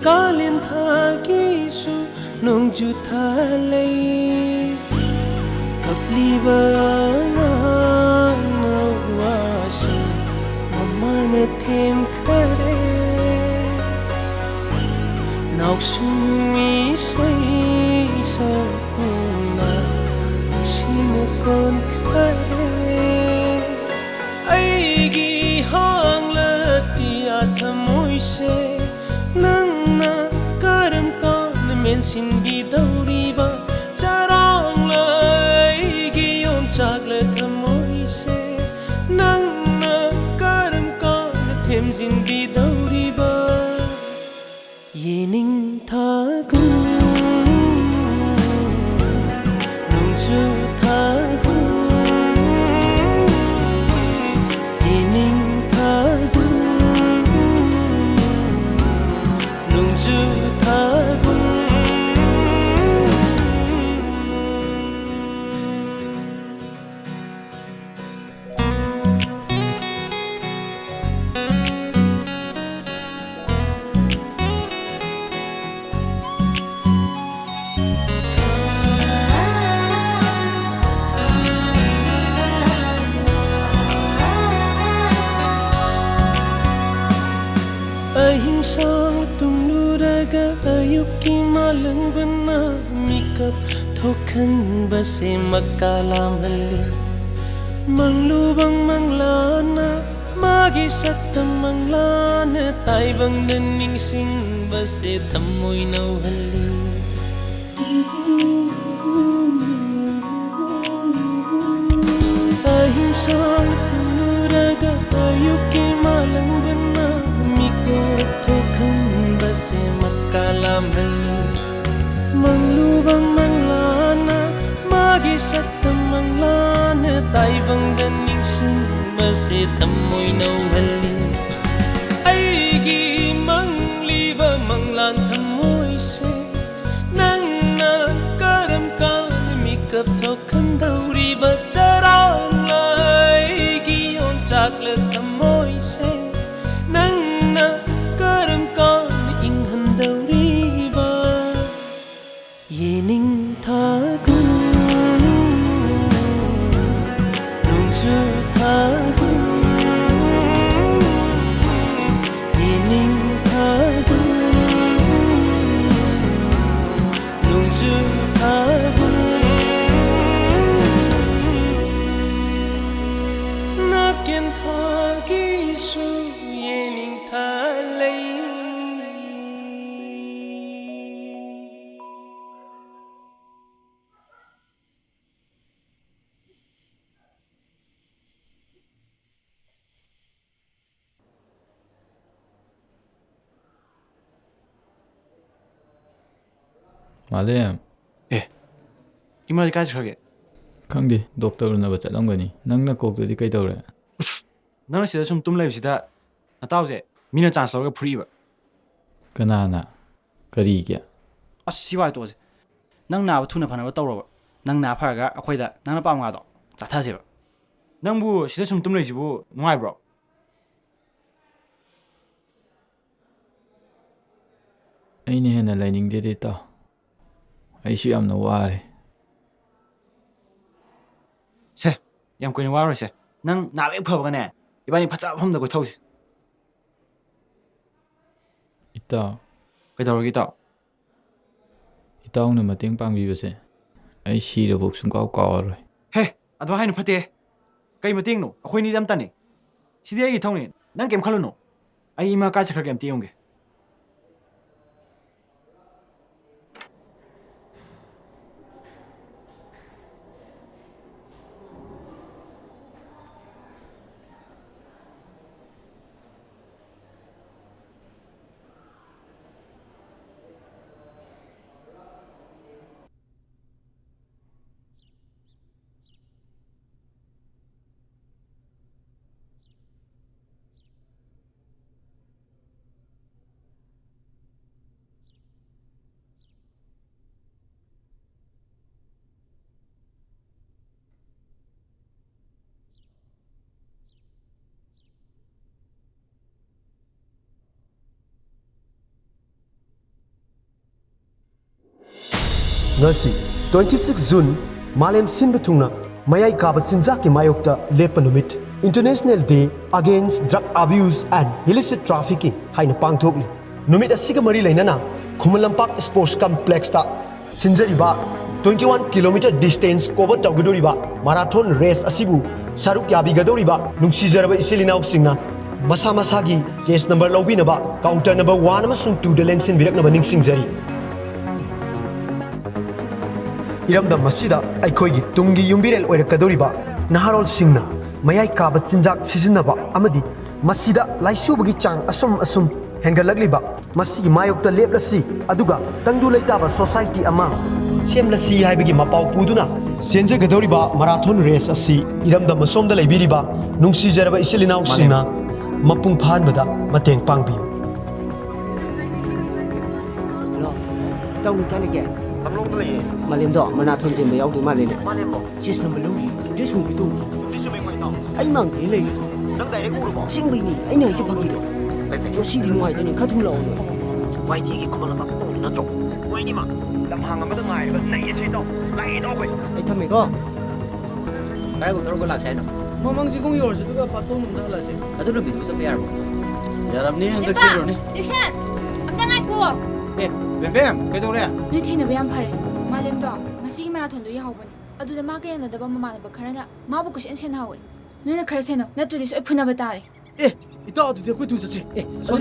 kalin thagisu nongju thalei kapliba na nawasu mamana them khare nausumi sei sa tuna sina kon khare aigi hangla tia thamoi se nangna karam kan mensin bidauri ba charangla aigi yom chakla thamoi se nangna karam kan themjin bidauri ba yening thagun nongju thagun Sang tumluraga ayuki malang bana mikap thokan base makalam halli manglubang manglana magi saktam manglana taibang naning sing base thamoy nau halli ahing sang tumluraga ayuki malang bana mikap se makalam halli manglubang manglana magi saktam manglana taibang ganing sin base tamoy nau halli aigi mangliba manglan tamoy se nangna karam kan mikap thokan dauri ba charang aigi yom chakla tamoy se nangna karam kan yening thagun nongju thagun yening thagun nongju thagun nakin thagisu yening thalei Malem. ꯏꯃꯥꯗꯤ ꯀꯥꯏ ꯆꯠꯈ꯭ꯔꯒꯦ ꯈꯪꯗꯦ doctor ꯎꯅꯕ ꯆꯠꯂꯝꯒꯅꯤ ꯅꯪꯅ ꯀꯣꯛꯇꯨꯗꯤ ꯀꯩꯗꯧꯔꯦ ꯅꯪꯅ ꯁꯤꯗ ꯁꯨꯝ ꯇꯨꯝ ꯂꯩꯕꯁꯤꯗ ꯅꯇꯥꯎꯁꯦ ꯃꯤꯅ ꯆꯥꯟꯁ ꯂꯧꯔꯒ ꯐꯨꯔꯤꯕ ꯀꯅꯥꯅ ꯀꯔꯤꯒꯤ ꯑꯁ ꯁꯤ ꯋꯥꯏ ꯇꯣꯛꯑꯁꯦ ꯅꯪ ꯅꯥꯕ ꯊꯨꯅ ꯐꯅꯕ ꯇꯧꯔꯕ ꯅꯪ ꯅꯥ ꯐꯔꯒ ꯑꯩꯈꯣꯏꯗ ꯅꯪꯅ ꯄꯥꯝ ꯉꯥꯗꯣ ꯆꯥꯊꯁꯦꯕ ꯅꯪꯕꯨ ꯁꯤꯗ ꯁꯨꯝ ꯇꯨꯝ ꯂꯩꯁꯤꯕꯨ ꯅꯨꯡꯉꯥꯏꯕ꯭ꯔꯣ ꯑꯩꯅ ꯍꯦꯟꯅ ꯂꯩꯅꯤꯡꯗꯦꯗꯤ ꯏꯇꯥꯎ ꯑꯩꯁꯨ ꯌꯥꯝꯅ ꯋꯥꯔꯦ ꯁꯦ ꯌꯥꯝ ꯀꯨꯏꯅ ꯋꯥꯔꯣꯏꯁꯦ ꯅꯪ ꯅꯥꯕ ꯍꯦꯛ ꯐꯕꯒꯅꯦ ꯏꯕꯥꯅꯤ ꯐꯖꯕ ꯃꯐꯝꯗ ꯀꯣꯏꯊꯧꯁꯤ ꯏꯇꯥꯎ ꯀꯩꯗꯧꯔꯒꯦ ꯏꯇꯥꯎ ꯏꯇꯥꯎꯅ ꯃꯇꯦꯡ ꯄꯥꯡꯕꯤꯕꯁꯦ ꯑꯩ ꯁꯤꯔꯐꯥꯎ ꯁꯨꯡꯀꯥꯎ ꯀꯥꯎꯔꯔꯣꯏ ꯍꯦ ꯑꯗꯨ ꯍꯥꯏꯅ ꯐꯠꯇꯦ ꯀꯩ ꯃꯇꯦꯡꯅꯣ ꯑꯩꯈꯣꯏꯅꯤꯗꯤ ꯑꯝꯇꯅꯤ ꯁꯤꯗꯤ ꯑꯩꯒꯤ ꯊꯧꯅꯤ ꯅꯪ ꯀꯩꯝ ꯈꯜꯂꯨꯅꯣ ꯑꯩ ꯏꯃꯥ ꯀꯥꯏ ꯆꯠꯈ꯭ꯔꯒꯦ ꯑꯝꯇ ꯌꯦꯡꯉꯨꯒꯦ ngasi 26 June Malem Sinba Thungna Mayai Kaba Sinjaki Mayokta Lepa Numit International Day Against Drug Abuse and Illicit Trafficking haina pangthokli numit asiga mari lainana Khumalampak Sports Complex ta Sinjariba 21 km distance cover tawgudoriba marathon race asibu saruk yabigadoriba nungsijaraba isilinau singna masa masagi chase number lobinaba counter number 1 amasung 2 da lengsin biraknaba ningsingjari इरमदा मसीदा अखोगी Tungi युम्बिरेल ओइरकदोरिबा नहारोल सिंगना मयाई Kaaba चिंजाक सिजिनबा अमदी मसीदा लाइसुबगी Chang assume assume हेंगलगलिबा मसीगी मायोक्ता लेपलसी अदुगा तंगदु लेताबा society अमा सेमलसी हाइबगी मपाउ पुदुना सेंजगदोरिबा marathon race असी इरमदा मसोमदा लेबिरिबा नुंसीजरबा इसिलिनाउ सिंगना मपुंग फानबदा मतेंग पांगबियो लो तंगु कानिगे Malemdo marathon chen bayau di malene Malembo sis number lu de sung bi tu ai mang ni le nang dai ku ro sing bi ni ai na ji phang gi do yo si di nuai de ni kha thu lo do wai di gi ko la ba ko na chok wai ni ma lam hang ma da ngai ba nei ye chei do lai do wai ai tham me ko kai bu tro ko lak sai no mamang ji kong yor ji du ga pa to num da la se adu no bi du sa pe yar bo yaram ni hang da che ro ni Jackson amda ngai ko bem bem kai do re noi thina ba yam phare Malemdo ngasi marathon do yahobani aduda ma ka yana daba mama na ba kharana ma bu kusen sen hawe noina khar seno natudi so phuna ba tare ita adu de ko tu jase so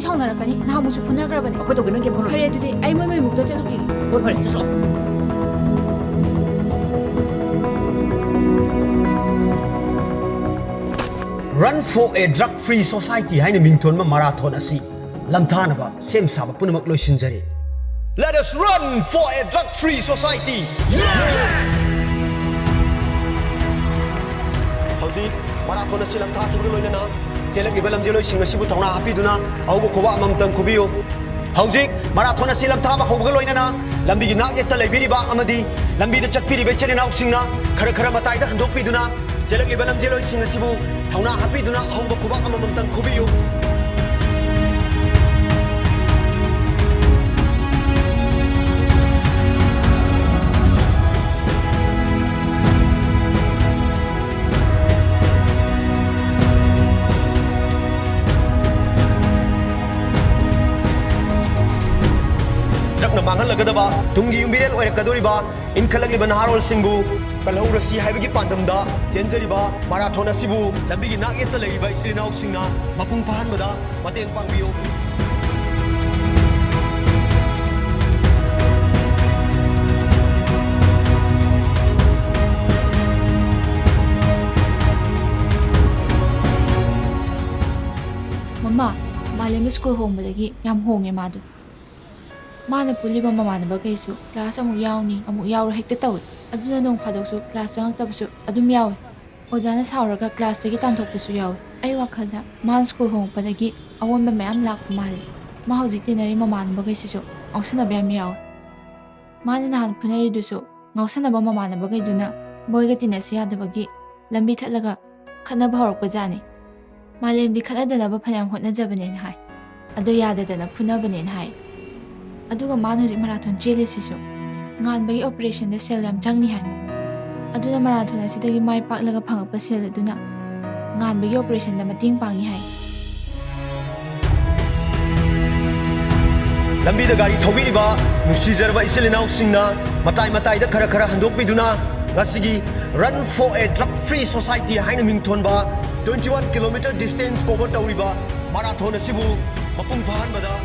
sauna ra kani na mu su phuna gra bani ko to gna gem khono khare adude ai moi mu da chalu gi oi phare chaslo Run for a Drug Free Society haina mingthon ma marathon asi lamthana ba sem saba punamak loisinjari Let us run for a drug-free society! Hauji, marathon asi lamtha ki bulo na chelak ibalam jelo singa sibu thongna happy duna aubo khoba mamtang khubiyo Hauji, marathon asi lamtha ba khoba loina na lambi gi nak etta lebiri ba amadi lambi da chakpiri be chene na usingna khara khara matai da handok pi duna chelak ibalam jelo singa sibu thongna happy duna aubo khoba mamtang khubiyo mangan lagadaba tungi yumbirel oirakadoriba inkhalagi naharol singbu kalhaurasi haibagi pandamda chenjariba marathon asibu lambigi nageta leiba isilinau singna mapung pahanbada mateng pangbiyo Mama Malem school home badagi yam honge madu Mana puliba mamanaba kaisu class amuk yauni amuk yaur hekta tawi aduna nong phadoksu class changaktabasu adum yawi ojana sauraga class tagi tanthokpasu yawi ai wakhalda man school hongpadagi awonba mayam lakpa mali ma hojik tinari mamanaba kaisisu ngausanaba yam yawi mana nahan phunari dusu ngausanaba mamanaba kaiduna moiga tinasi yadabagi lambi thatlaga khanaba horakpa jani malemdi khanadana phanam hotnajabane hai ado yadadana phunabane hai aduga man hojik marathon chelisisu nganbagi operation da sel yam changni hai aduna marathon asidagi mai paklaga phangapa sel aduna nganbagi operation da mating pangni hai lambi da gari thobiriba nungsijarba isilinaw singna matai da khara handokpiduna ngasigi run for a drug free society haina mingthonba 21 km distance cover tawriba marathon asibu mapung phanbada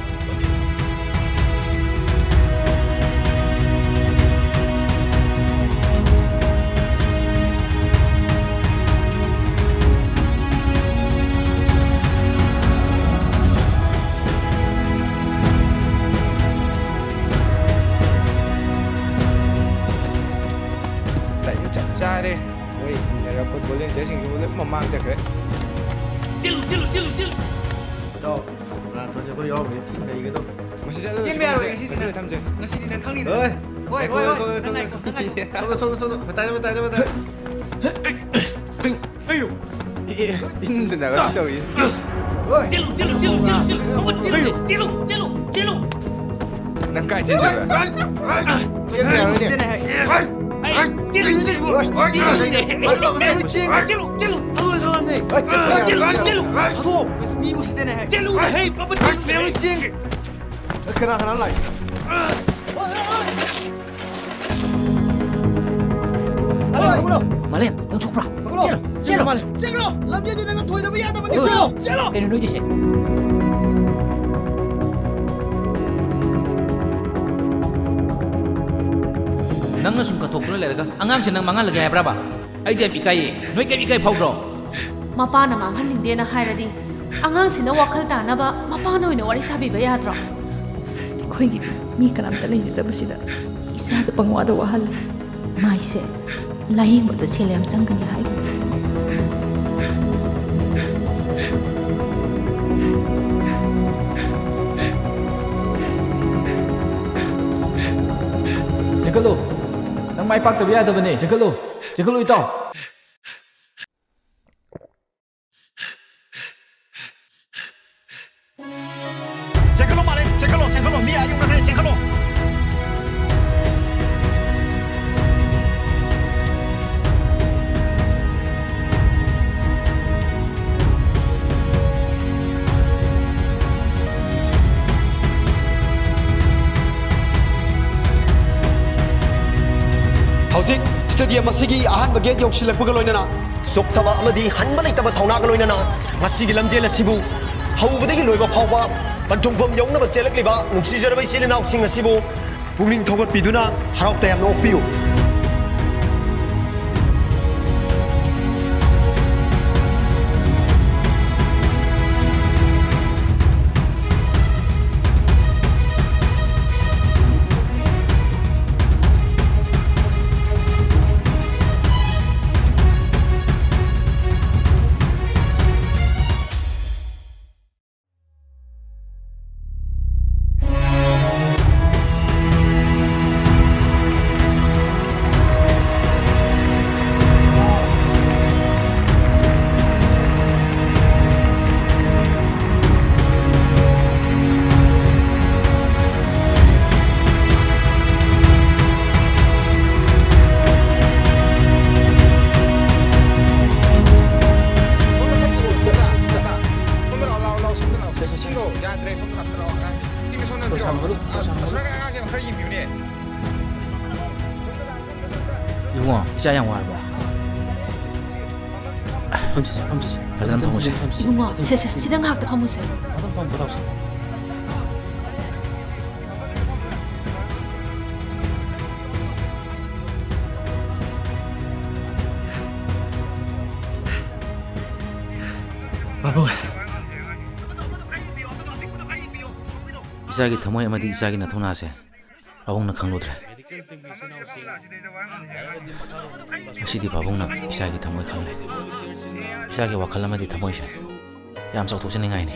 Malem, nang chukra. Chelo. Malem. Chelo. Lamje din nang thoy da biya da bani. Chelo. Kaya nunoy dise. Nang nasum ka thokra lerga angang sin nang mangal lagay braba. Ai dem ikai noi kai ikai phawdro. Mapana manghaningdena hairadi angangsina wakhal tanaba mapana oina wari sabiba yadro ꯑꯩꯈꯣꯏꯒꯤ ꯃꯤ ꯀꯅꯥꯝꯇ ꯂꯩꯖꯗꯕꯁꯤꯗ ꯏꯁꯥꯗ ꯄꯪꯋꯥꯗ ꯋꯥꯍꯜꯂꯦ ꯃꯥꯏꯁꯦ ꯂꯥꯌꯦꯡꯕꯗ ꯁꯦꯜ ꯌꯥꯝ ꯆꯪꯒꯅꯤ ꯍꯥꯏꯔꯤ ꯆꯦꯟꯈꯠꯂꯨ ꯅꯪ ꯃꯥꯏ ꯄꯥꯛꯇꯕ ꯌꯥꯗꯕꯅꯦ ꯆꯦꯟꯈꯠꯂꯨ ꯏꯇꯥꯎ Cekalo, mi ayung na cekalo. Hauzik stadium asigi ahanba gate yoksilakpaga loinana soktaba amadi hanba leitaba thaunaga loinana ngasigi lamjel asibu haubadagi loiba phawba Pantungpam yawnaba chelakliba nungsijaraba isilinausing asibu pungning thawgatpiduna harau tayamna okpiyu 이봉아, 짜양 와 봐. 험지지. 바다는 파무세. 이봉아, 시당 학도 파무세. 바다는 파무 보다우세. 바보. इचागी थमोय अमदी इचागी नथुना से पाबुंगना खंगलोद्रे मसिदी पाबुंगना इचागी थमोय खंगले इचागी वाखल अमदी थमोय से याम चौथोक्सनिंगायनि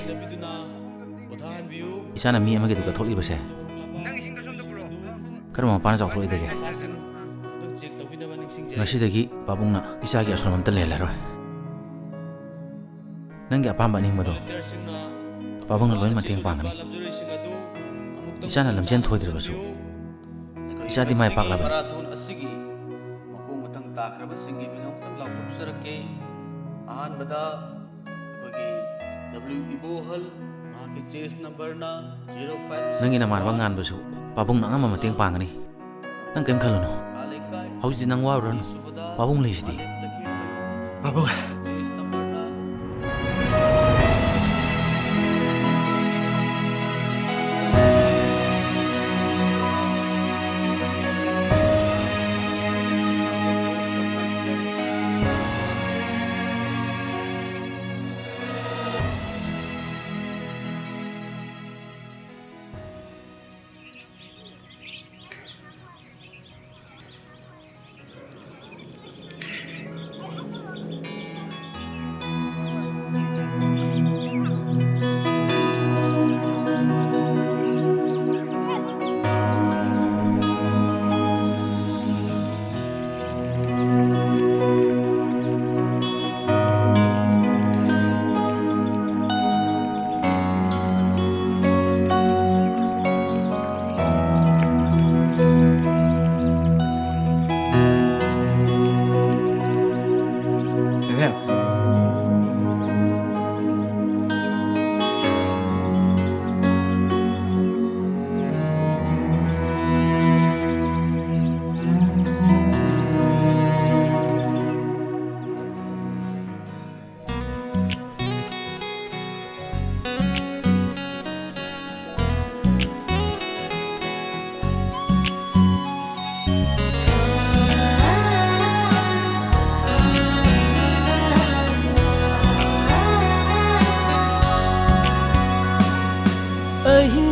इचाना मी अमगी दुगा थोलिबसे कर्म पाना चौथोइदेगे ngasi pabungna isagi asram amta lelaroi nanggi apamba ningmado pabungna loin mateng pangani isana lamjen thoidrebasu isadi mai paklabani marathon asigi makung matang takraba singi minong tam laptop sarake ahan bada kogi w ibohal maki chase number na 05 nangi na marwa ngan basu pabungna ngama mateng pangani nang kem khalono hausi nang waron pabung lisdi pabung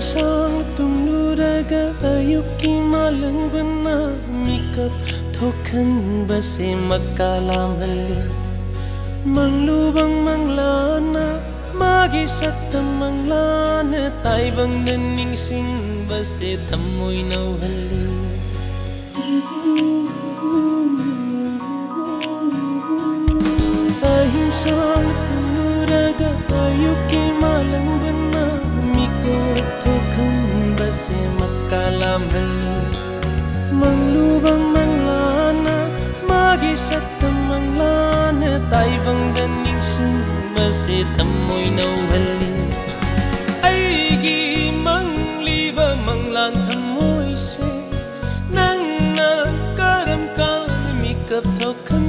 sang tumnuraga ayuki malang bana mikap thokan base makalam halli manglubang manglana magi satam manglana taibang daning sing base thamoy nau halli ahing sang tumnuraga ayuki malang bana mikap base makalam halli manglubang manglana magi satam manglana taibang daning sing base thamoy nau halli aigi mangliba manglan thamoy se nangna karam kan mikap thokan